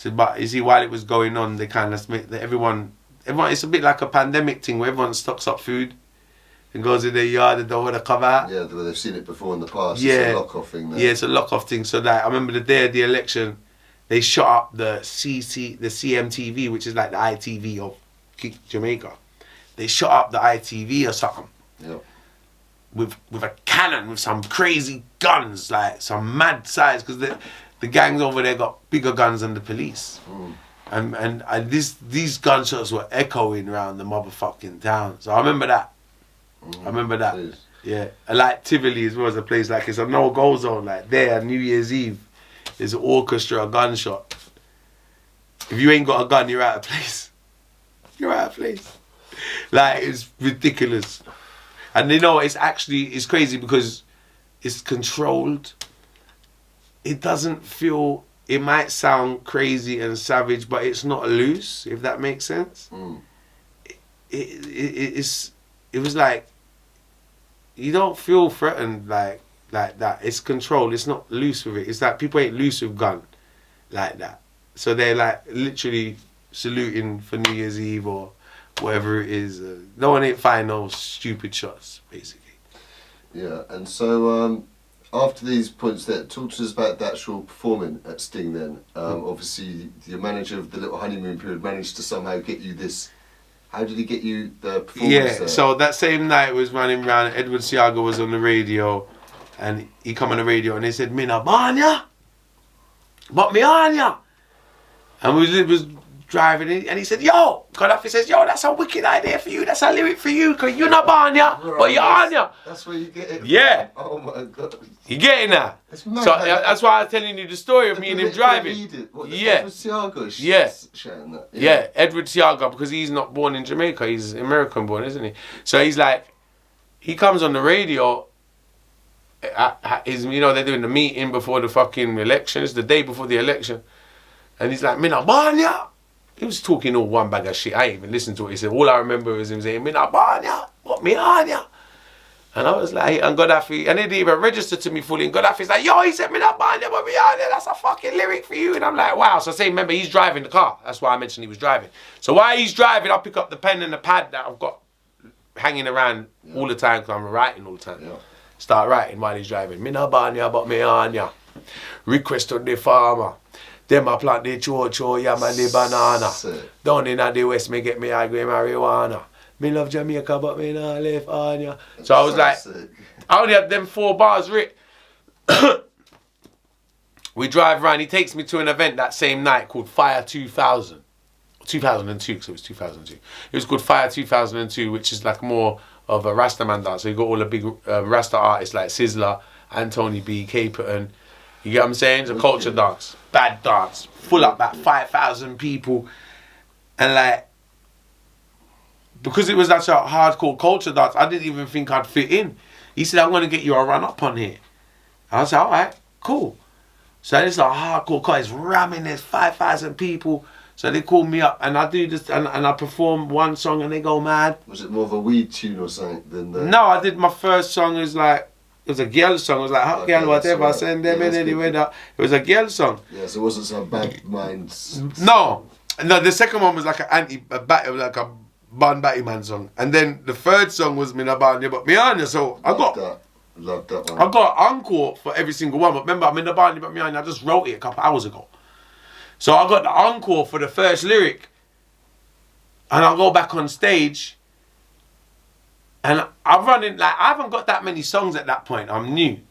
But you see, while it was going on, they kind of made everyone. It's a bit like a pandemic thing where everyone stocks up food and goes in their yard and don't want to come out. Yeah, they've seen it before in the past. Yeah. It's a lock-off thing there. Yeah, it's a lock-off thing. So that I remember the day of the election, they shot up the CMTV, which is like the ITV of Jamaica. They shot up the ITV or something. Yeah. With a cannon, with some crazy guns, like some mad size, because the gangs over there got bigger guns than the police. And these gunshots were echoing around the motherfucking town. So I remember that. Please. Yeah. And like Tivoli as well as a place like it's a no-go zone. Like there, New Year's Eve, there's an orchestra, a gunshot. If you ain't got a gun, you're out of place. You're out of place. Like, it's ridiculous. And you know, it's crazy because it's controlled. It doesn't feel, it might sound crazy and savage, but it's not loose, if that makes sense. It was like, you don't feel threatened like that. It's controlled, it's not loose with it. It's like people ain't loose with gun like that. So they're like literally saluting for New Year's Eve or whatever it is. No one ain't firing no stupid shots, basically. Yeah, and so after these points there, talk to us about the actual performing at Sting then. Obviously, your manager of the little honeymoon period managed to somehow get you this. How did he get you the performance there? So that same night was running around, Edward Siaga was on the radio, and he come on the radio and they said, "Me na ban ya, but me on ya." And we was driving in, and he said, "Yo," Gaddafi says, "Yo, that's a wicked idea for you. That's a lyric for you, because you're not ban ya, but you're on ya." That's where you get it. Yeah. Oh my God. You getting that? That's mad. So that's why I'm telling you the story of me and him driving. Yeah. Edward Siaga sharing that. Yeah, Edward Siaga, because he's not born in Jamaica, he's American born, isn't he? So he's like, he comes on the radio, you know, they're doing the meeting before the fucking elections, the day before the election, and he's like, "Mina banya." He was talking all one bag of shit. I ain't even listened to it. He said, all I remember is him saying, "Mina banya, what me on ya?" And I was like, and Gaddafi, and it didn't even register to me fully. And Gaddafi's like, "Yo," he said, "Mina banya, what me on ya? That's a fucking lyric for you." And I'm like, wow. So I say, remember, he's driving the car. That's why I mentioned he was driving. So while he's driving, I'll pick up the pen and the pad that I've got hanging around all the time, because I'm writing all the time. Start writing while he's driving. "Mina banya, but me on ya. Request to the farmer. Them a plant the cho-cho, yam and the banana. Down in the west, me get me high grade marijuana. Me love Jamaica, but me not live on ya." So I was like, I only had them 4 bars writ. We drive around, he takes me to an event that same night called Fire 2000. 2002, because it was 2002. It was called Fire 2002, which is like more of a Rastaman dance. So you got all the big Rasta artists like Sizzler, Anthony B, Caperton. You get what I'm saying? It's a culture dance. Bad dance. Full up about 5,000 people. And like, because it was such a hardcore culture dance, I didn't even think I'd fit in. He said, "I'm going to get you a run up on here." I was like, all right, cool. So this is a hardcore car. It's ramming, there's 5,000 people. So they called me up and I do this and I perform one song and they go mad. Was it more of a weed tune or something than the... No, I did my first song. It was like, it was a girl song. It was like, "Hot girl, whatever, right. send them in any weather." It was a girl song. Yeah, so it wasn't some bad minds. No, the second one was like like a Ban Batty Man song. And then the third song was "Mina Banya, but me on ya." So Love that one. I got an encore for every single one. But remember, "Mina Banya, but me on ya," I just wrote it a couple hours ago. So I got the encore for the first lyric. And I go back on stage. And I'm running, like, I haven't got that many songs at that point. I'm new.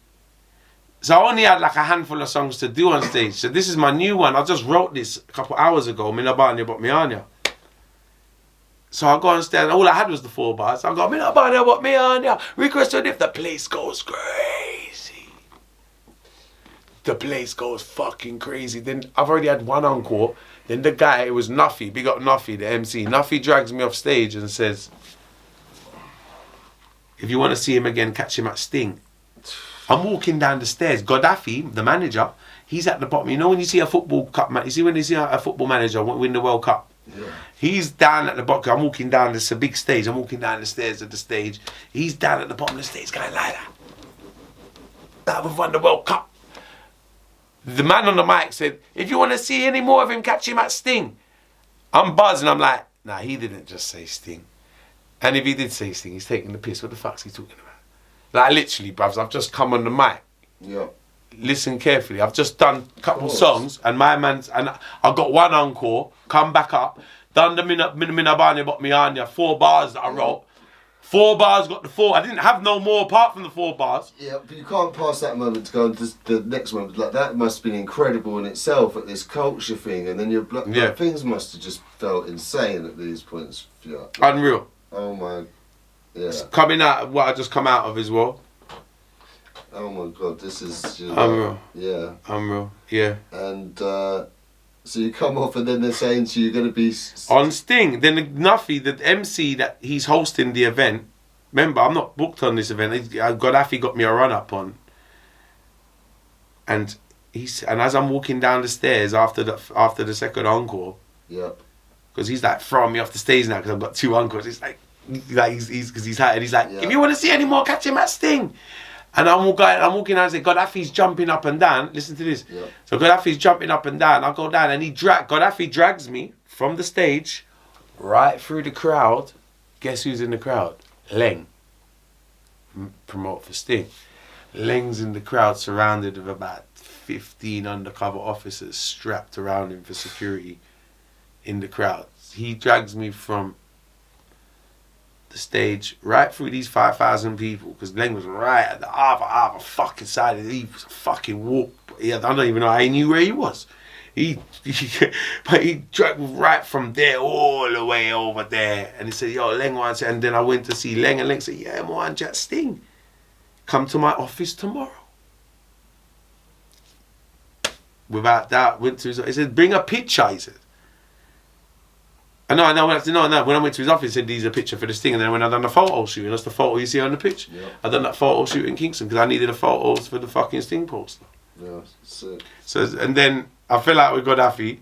So I only had like a handful of songs to do on stage. So this is my new one. I just wrote this a couple hours ago. Minabanya but Mianya. So I go on stage and all I had was the 4 bars. I go, Minabanya but Mianya. Requested if the place goes crazy. The place goes fucking crazy. Then I've already had one encore. Then the guy, it was Nuffy, big up Nuffy, the MC. Nuffy drags me off stage and says, if you want to see him again, catch him at Sting. I'm walking down the stairs. Gaddafi, the manager, he's at the bottom. You know when you see a football cup, you see when you see a football manager win the World Cup? Yeah. He's down at the bottom. I'm walking down, it's a big stage. I'm walking down the stairs of the stage. He's down at the bottom of the stage going like that. That we've won the World Cup. The man on the mic said, if you want to see any more of him, catch him at Sting. I'm buzzing. I'm like, nah, he didn't just say Sting. And if he did say Sting, he's taking the piss. What the fuck's he talking about? Like, literally, bruvs, I've just come on the mic. Yeah. Listen carefully. I've just done a couple songs, and my man's, and I got one encore, come back up, done the Minabani Bot Mianya, 4 bars that I wrote. 4 bars, got the 4. I didn't have no more apart from the 4 bars. Yeah, but you can't pass that moment to go on to the next one. Like, that must have been incredible in itself at this culture thing, and then your like, things must have just felt insane at these points. Yeah. Unreal. Oh my. Yeah. It's coming out of what I just come out of as well. Oh my God, this is... Unreal. Yeah. Unreal, yeah. And so you come off and then they're saying to you, you're going to be... On Sting. Then Nuffy, the MC that he's hosting the event, remember, I'm not booked on this event. Gaddafi got me a run-up on. And as I'm walking down the stairs after the second encore... Yep. Because he's like throwing me off the stage now because I've got 2 encores. He's like... he's like, if you want to see any more, catch him at Sting. And I'm walking down and say, Gaddafi's jumping up and down. Listen to this. Yeah. So Gaddafi's jumping up and down. I go down and Gaddafi drags me from the stage right through the crowd. Guess who's in the crowd? Leng. Promote for Sting. Leng's in the crowd, surrounded with about 15 undercover officers strapped around him for security in the crowd. He drags me from the stage right through these 5,000 people because Leng was right at the other fucking side. He was a fucking walk. I don't even know. I knew where he was. But he dragged me right from there all the way over there. And he said, yo, Leng wants it. And then I went to see Leng, and Leng said, yeah, I'm on Jet Sting. Come to my office tomorrow. Without doubt, went to his office. He said, bring a picture, he said. No, when I went to his office, he said, these a picture for this thing. And then when I done the photo shoot, and that's the photo you see on the pitch. Yeah. I done that photo shoot in Kingston because I needed the photos for the fucking Sting poster. Yeah, sick. So, and then I fell out with Gaddafi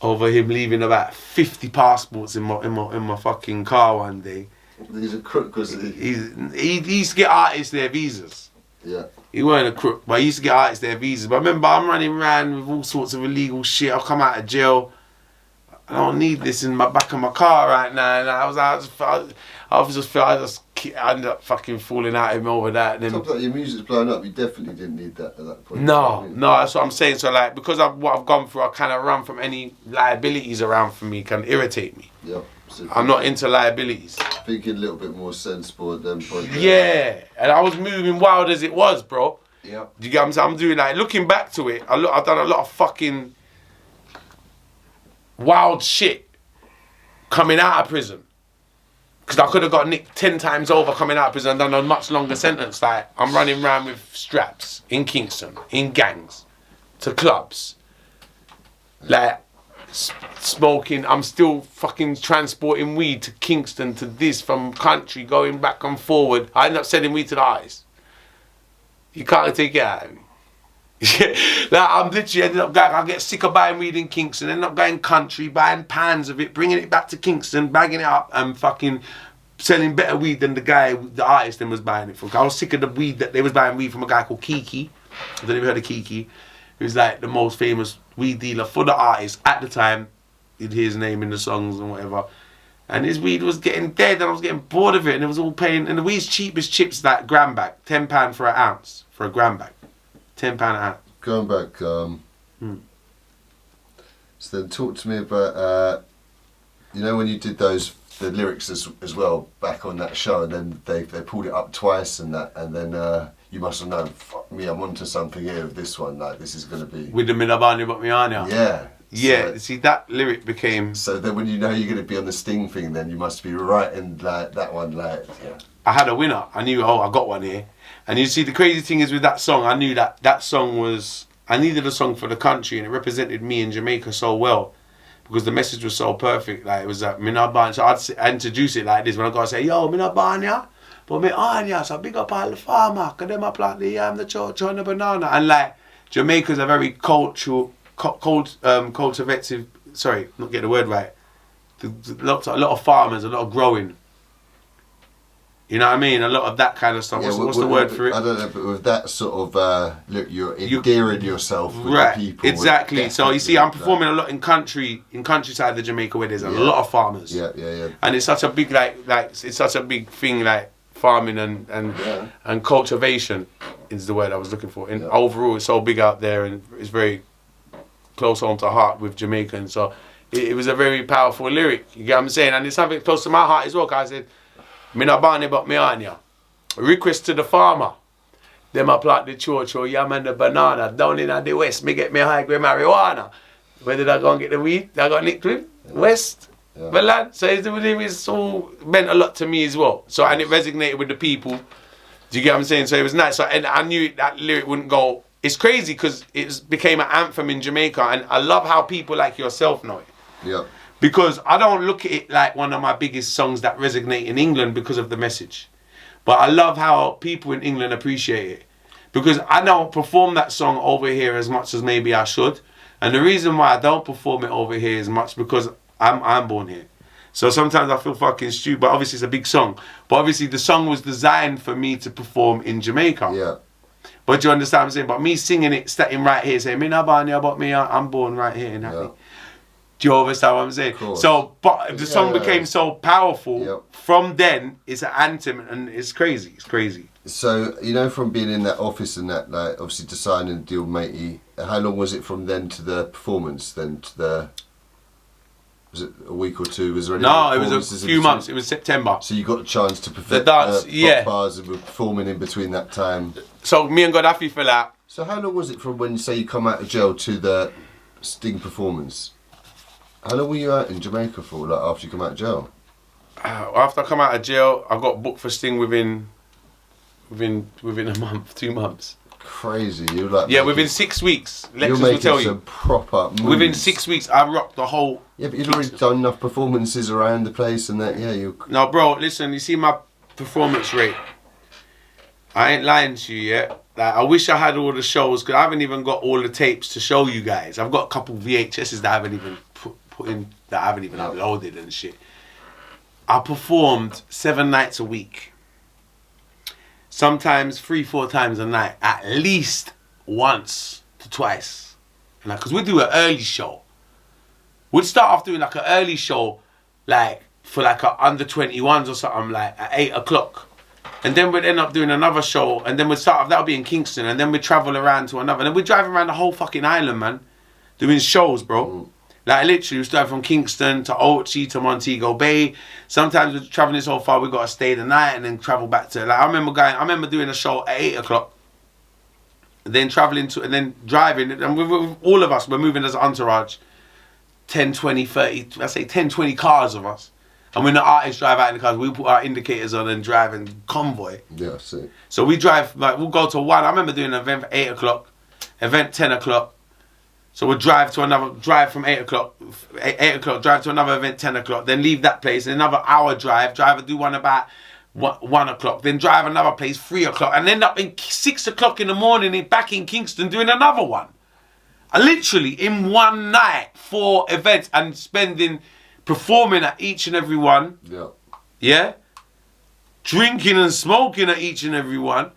over him leaving about 50 passports in my fucking car one day. He's a crook because he used to get artists their visas. Yeah. He weren't a crook, but he used to get artists their visas. But I remember I'm running around with all sorts of illegal shit. I'll come out of jail. I don't need this in my back of my car right now. And I ended up fucking falling out of him over that. And then, top of that, your music's blown up. You definitely didn't need that at that point. No, that's what I'm saying. So like, because of what I've gone through, I kind of run from any liabilities around for me can irritate me. Yeah. So I'm not into liabilities. Thinking a little bit more sensible at them point. Yeah, and I was moving wild as it was, bro. Yeah. Do you get what I'm saying? I'm doing like, looking back to it, I've done a lot of fucking wild shit coming out of prison. Because I could have got nicked 10 times over coming out of prison and done a much longer sentence. Like, I'm running around with straps in Kingston, in gangs, to clubs. Like, smoking, I'm still fucking transporting weed to Kingston, to this, from country, going back and forward. I end up selling weed to the eyes. You can't take it out of me. Like, I'm literally ended up going, I get sick of buying weed in Kingston, end up going country, buying pans of it, bringing it back to Kingston, bagging it up and fucking selling better weed than the artist then was buying it from. I was sick of the weed that they was buying weed from a guy called Kiki. I don't know if you heard of Kiki. He was like the most famous weed dealer for the artist at the time. You'd hear his name in the songs and whatever. And his weed was getting dead and I was getting bored of it, and it was all paying, and the weed's cheap as chips, like gram bag, £10 for an ounce, for a gram bag. £10 an ounce. Going back, so then talk to me about, you know when you did those the lyrics as well back on that show, and then they pulled it up twice and that, and then you must have known, fuck me, I'm onto something here with this one, like this is going to be... With the Minabani but Mianya. Yeah. Yeah, so, see that lyric became... So then when you know you're going to be on the Sting thing, then you must be writing like that one, like, yeah. I had a winner. I knew, I got one here. And you see, the crazy thing is with that song, I knew that song was... I needed a song for the country, and it represented me in Jamaica so well. Because the message was so perfect. Like, it was like, Minabani. So I'd introduce it like this. When I go and say, yo, Minabani, but me Anya, so big up all the farmer. Because them I plant the yam, the chocho, and the banana. And like, Jamaica's a very cultural... cultivative, sorry, not get the word right. A lot of farmers, a lot of growing. You know what I mean? A lot of that kind of stuff. Yeah, what's the word for it? I don't know, but with that sort of look, you're endearing yourself with right, the people. exactly. So you see, I'm performing a lot in countryside of Jamaica where there's a lot of farmers. Yeah. And it's such a big it's such a big thing, like farming and cultivation is the word I was looking for. And overall, it's so big out there, and it's very close home to heart with Jamaicans. So it was a very powerful lyric, you get what I'm saying? And it's something close to my heart as well, because I said, "Me not bani but me anya." Request to the farmer. Them I plant the chocho, yam and the banana. Down in the west, me get me high grade marijuana. Where did I go and get the weed? I got nicked with? West. Yeah. But lad, so it's all meant a lot to me as well. So, and it resonated with the people. Do you get what I'm saying? So it was nice. So, and I knew that lyric wouldn't go. It's crazy because it became an anthem in Jamaica, and I love how people like yourself know it. Yeah. Because I don't look at it like one of my biggest songs that resonate in England because of the message. But I love how people in England appreciate it. Because I don't perform that song over here as much as maybe I should. And the reason why I don't perform it over here as much because I'm born here. So sometimes I feel fucking stupid, but obviously it's a big song. But obviously the song was designed for me to perform in Jamaica. Yeah. But do you understand what I'm saying? But me singing it, starting right here, saying, "Me not born here, but me, I'm born right here and happy." Yeah. Do you understand what I'm saying? So, but the song became so powerful. From then, it's an anthem, and it's crazy. It's crazy. So, you know, from being in that office and that, like, obviously deciding the deal, matey, how long was it from then to the performance, then to the... Was it a week or two? Was there any? No, it was a few months. It was September. So you got a chance to perfect the dance, bars and were performing in between that time. So me and Gaddafi fell out. So how long was it from when, say, you come out of jail to the Sting performance? How long were you out in Jamaica for, like, after you come out of jail? After I come out of jail, I got booked for Sting within a month, 2 months. Crazy, you like? Yeah, within 6 weeks. You're making some proper moves. Within 6 weeks, I rocked the whole. Yeah, but you'd already done enough performances around the place and that. Yeah, you. No, bro, listen. You see my performance rate. I ain't lying to you yet. Like, I wish I had all the shows because I haven't even got all the tapes to show you guys. I've got a couple VHSs that I haven't even put in, that I haven't even uploaded and shit. I performed 7 nights a week. Sometimes 3-4 times a night, at least once to twice. Because we do an early show. We'd start off doing like an early show, like for like a under 21s or something, like at 8 o'clock. And then we'd end up doing another show, and then we'd start off, that would be in Kingston, and then we'd travel around to another. And then we'd drive around the whole fucking island, man, doing shows, bro. Mm. Like literally, we started from Kingston to Ochi to Montego Bay. Sometimes we're traveling so far, we got to stay the night and then travel back to. Like I remember doing a show at 8 o'clock. Then traveling to and then driving, and with all of us, we're moving as an entourage. 10, 20, 30, I say 10, 20 cars of us. And when the artists drive out in the cars, we put our indicators on and drive in convoy. Yeah, I see. So we drive, like we'll go to one. I remember doing an event for 8 o'clock, event 10 o'clock. So we'll drive from 8 o'clock, 8 o'clock, drive to another event 10 o'clock, then leave that place, another hour drive and do one about 1 o'clock, then drive another place 3 o'clock, and end up in 6 o'clock in the morning back in Kingston doing another one. And literally in one night, 4 events, and performing at each and every one. Yeah. Yeah. Drinking and smoking at each and every one.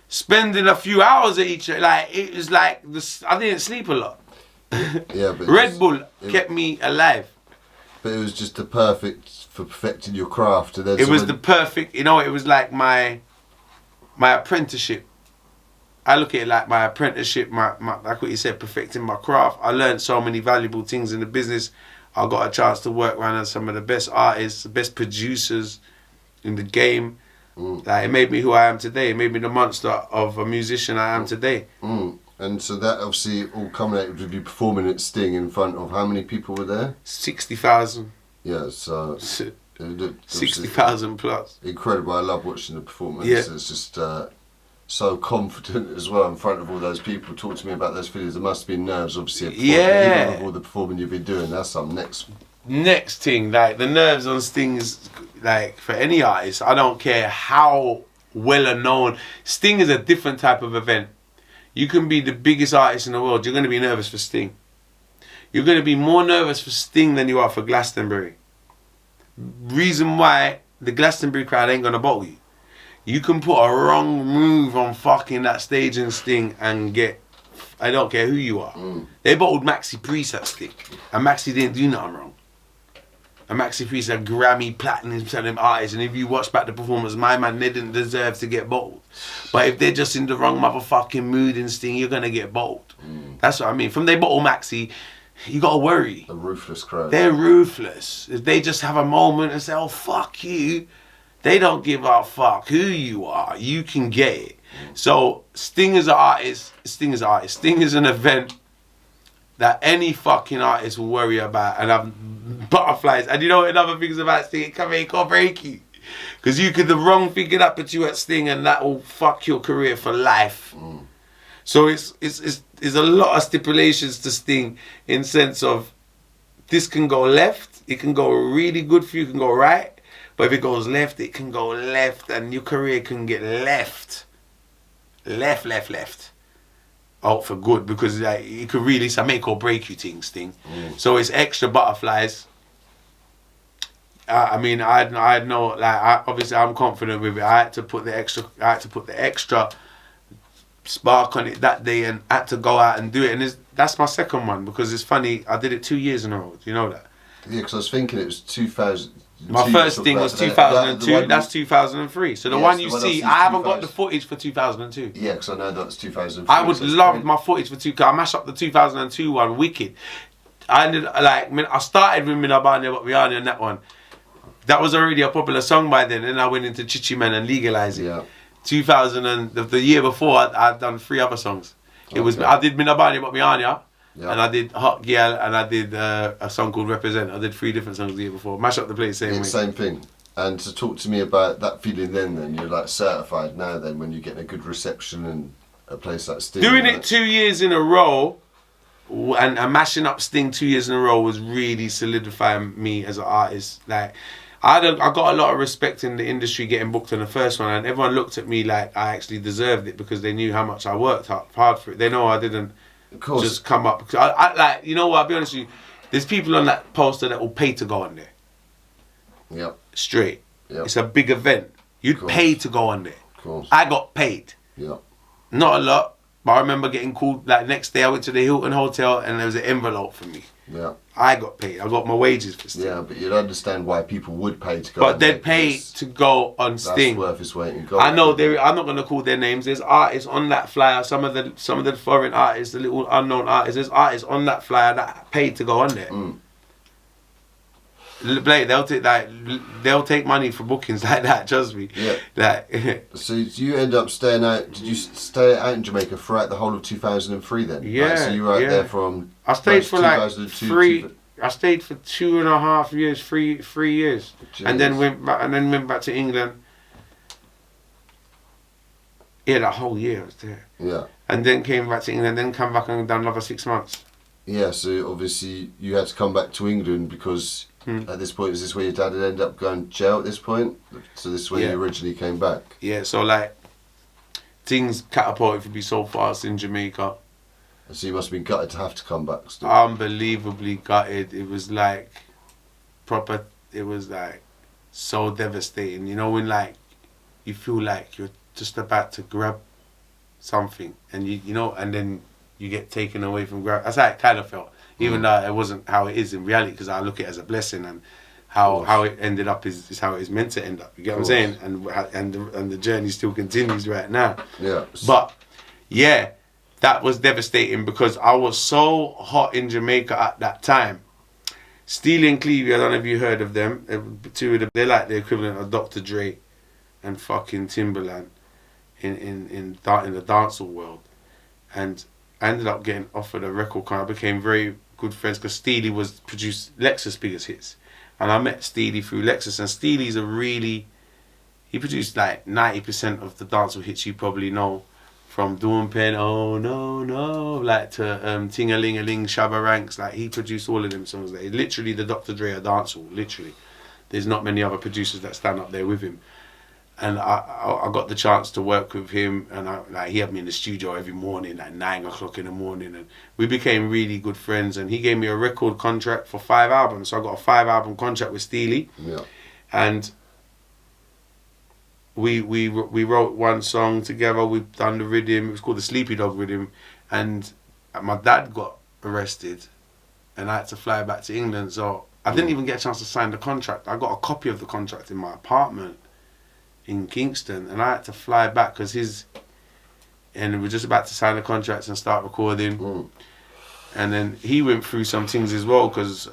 Spending a few hours at each, like it was like I didn't sleep a lot. Yeah, but Red Bull kept me alive. But it was just the perfect for perfecting your craft, and then it was the perfect. You know, it was like my apprenticeship. I look at it like my apprenticeship. My like what you said, perfecting my craft. I learned so many valuable things in the business. I got a chance to work around some of the best artists, the best producers in the game. Like, it made me who I am today. It made me the monster of a musician I am today. And so that obviously all culminated with you performing at Sting in front of how many people were there? 60,000. Yeah, so 60,000 plus. Incredible. I love watching the performance. Yeah. It's just so confident as well in front of all those people. Talk to me about those feelings. There must have been nerves, obviously. Yeah. Even with all the performing you've been doing, that's some next thing. Like, the nerves on Sting is, like, for any artist, I don't care how well known. Sting is a different type of event. You can be the biggest artist in the world. You're going to be nervous for Sting. You're going to be more nervous for Sting than you are for Glastonbury. Reason why the Glastonbury crowd ain't going to bottle you. You can put a wrong move on fucking that stage and Sting and get... I don't care who you are. They bottled Maxi Priest at Sting. And Maxi didn't do nothing wrong. And Maxi Priest a Grammy Platinum selling artist, and if you watch back the performance, my man, they didn't deserve to get bottled. But if they're just in the wrong motherfucking mood and Sting, you're gonna get bottled. That's what I mean. From they bottle Maxi, you gotta worry. a ruthless crowd. They're ruthless. If they just have a moment and say, oh, fuck you, they don't give a fuck who you are. You can get it. So Sting is an artist. Sting is an artist. Sting is an event that any fucking artist will worry about and have butterflies. And you know what another thing is about Sting? It can make or break you. Because you could, the wrong thing could happen to you at Sting and that will fuck your career for life. So it's a lot of stipulations to Sting in sense of this can go left, it can go really good for you, it can go right. But if it goes left, it can go left and your career can get left. Left. Out for good, because like, it could really, it's a make or break you thing. So it's extra butterflies. I mean, I know, like, obviously I'm confident with it. I had to put the extra spark on it that day and had to go out and do it. And that's my second one, because it's funny, I did it 2 years in a row. Do you know that? Yeah, because I was thinking it was 2000. My first thing was 2002, that's 2003. So the one you see, I haven't got the footage for 2002. Yeah, because I know that's 2003. I would love my footage for 2, I mashed up the 2002 one, wicked. I started with Minabani but Rihanna on that one. That was already a popular song by then, and I went into Chichi Man and legalized it. Yeah. 2000 and the year before, I'd done 3 other songs. It was, I did Minabani but Rihanna. Yeah. And I did Hot Girl, and I did a song called Represent. I did 3 different songs the year before. Mash up the place, same way. Same thing. And to talk to me about that feeling then you're like certified now then when you're getting a good reception in a place like Sting. Doing it 2 years in a row and mashing up Sting 2 years in a row was really solidifying me as an artist. Like, I got a lot of respect in the industry getting booked on the first one, and everyone looked at me like I actually deserved it because they knew how much I worked hard for it. They know I didn't just come up. I like, you know what, I'll be honest with you, there's people on that poster that will pay to go on there. Yep. Straight. Yep. It's a big event. You'd pay to go on there. Of course. I got paid. Yep. Not a lot, but I remember getting called, like, next day I went to the Hilton Hotel and there was an envelope for me. Yeah. I got paid. I got my wages for Sting. Yeah, but you'd understand why people would pay to go but on they'd there, pay to go on Sting. That's worth its weight in gold. I know, I'm not going to call their names. There's artists on that flyer, some of the foreign artists, the little unknown artists, there's artists on that flyer that paid to go on there. Blake, they'll take money for bookings like that, trust me. Yeah. Like, so you end up staying out, did you stay out in Jamaica throughout the whole of 2003 then? Yeah. Like, so you were out there from... I stayed for like 3... I stayed for 2.5 years, 3 years. Jeez. And then went back to England. Yeah, that whole year I was there. Yeah. And then came back to England, then come back and done another 6 months. Yeah, so obviously you had to come back to England because at this point, is this where your dad had ended up going to jail at this point? So this is where you originally came back? Yeah, so like, things catapulted for me so fast in Jamaica. So you must have been gutted to have to come back still. Unbelievably gutted. It was like, proper, it was like, so devastating. You know, when like, you feel like you're just about to grab something and you know, and then you get taken away from grab. That's how it kind of felt. Even though it wasn't how it is in reality, because I look at it as a blessing, and how it ended up is how it's meant to end up. You get what I'm saying? And the journey still continues right now. Yeah. But yeah, that was devastating because I was so hot in Jamaica at that time. Steely and Clevie, I don't know if you heard of them. Two of them, they're like the equivalent of Dr. Dre and fucking Timberland in the dancehall world. And I ended up getting offered a record contract. I became very good friends because Steely produced Lexus' biggest hits. And I met Steely through Lexus, and Steely's he produced like 90% of the dancehall hits you probably know. From Dawn Pen, Oh No No, like to Ting-a-ling-a-ling, Shabba Ranks, like he produced all of them songs. Like, literally the Dr. Dre of dancehall, literally. There's not many other producers that stand up there with him. And I got the chance to work with him, and he had me in the studio every morning, like 9 o'clock in the morning, and we became really good friends. And he gave me a record contract for 5 albums, so I got a 5-album contract with Steely. Yeah. And we wrote one song together. We've done the rhythm. It was called the Sleepy Dog Rhythm, and my dad got arrested, and I had to fly back to England. So I didn't even get a chance to sign the contract. I got a copy of the contract in my apartment in Kingston, and I had to fly back because and we were just about to sign the contracts and start recording. And then he went through some things as well because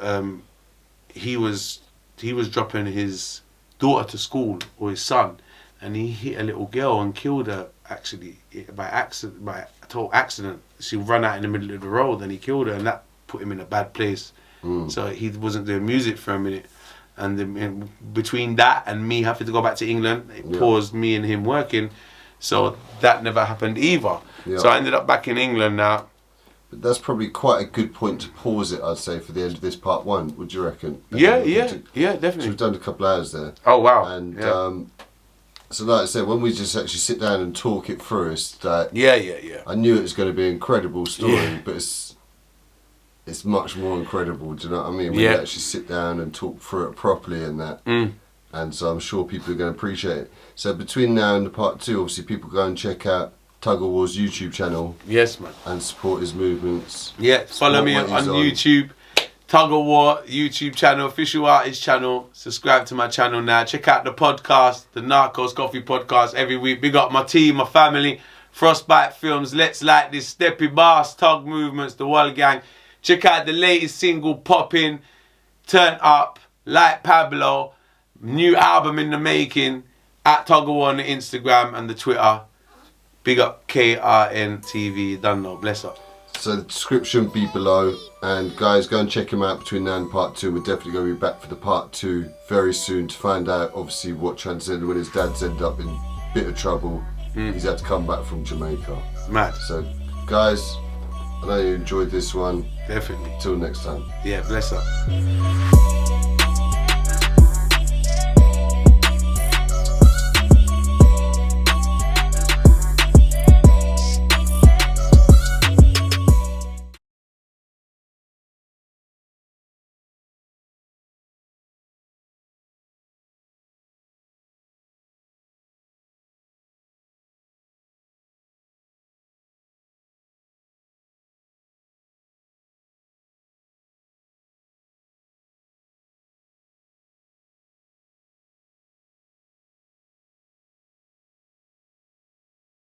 he was dropping his daughter to school, or his son, and he hit a little girl and killed her actually by a total accident. She ran out in the middle of the road and he killed her, and that put him in a bad place. So he wasn't doing music for a minute. And between that and me having to go back to England, it paused me and him working. So that never happened either. Yeah. So I ended up back in England now. But that's probably quite a good point to pause it, I'd say, for the end of this part 1, would you reckon? Yeah, definitely. So we've done a couple hours there. Oh, wow. And so like I said, when we just actually sit down and talk it through, it's like... Yeah. I knew it was going to be an incredible story, but it's much more incredible, do you know what I mean? When you actually sit down and talk through it properly and that. And so I'm sure people are going to appreciate it. So between now and the part 2, obviously people go and check out Tuggawar's YouTube channel. Yes, man. And support his movements. Yeah, follow me on YouTube. Tuggawar YouTube channel, official artist channel. Subscribe to my channel now. Check out the podcast, the Narcos Coffee Podcast, every week. Big up my team, my family, Frostbite Films, Let's Like This, Steppy Bass, Tug Movements, The Wall Gang. Check out the latest single, Poppin', Turn Up, Like Pablo. New album in the making, at Tuggawar on the Instagram and the Twitter. Big up KRNTV, done know, bless up. So the description be below, and guys, go and check him out between now and part 2. We're definitely going to be back for the part 2 very soon to find out obviously what transcended when his dad's ended up in a bit of trouble. He's had to come back from Jamaica. Mad. So guys, I know you enjoyed this one. Definitely. Till next time. Yeah, bless up.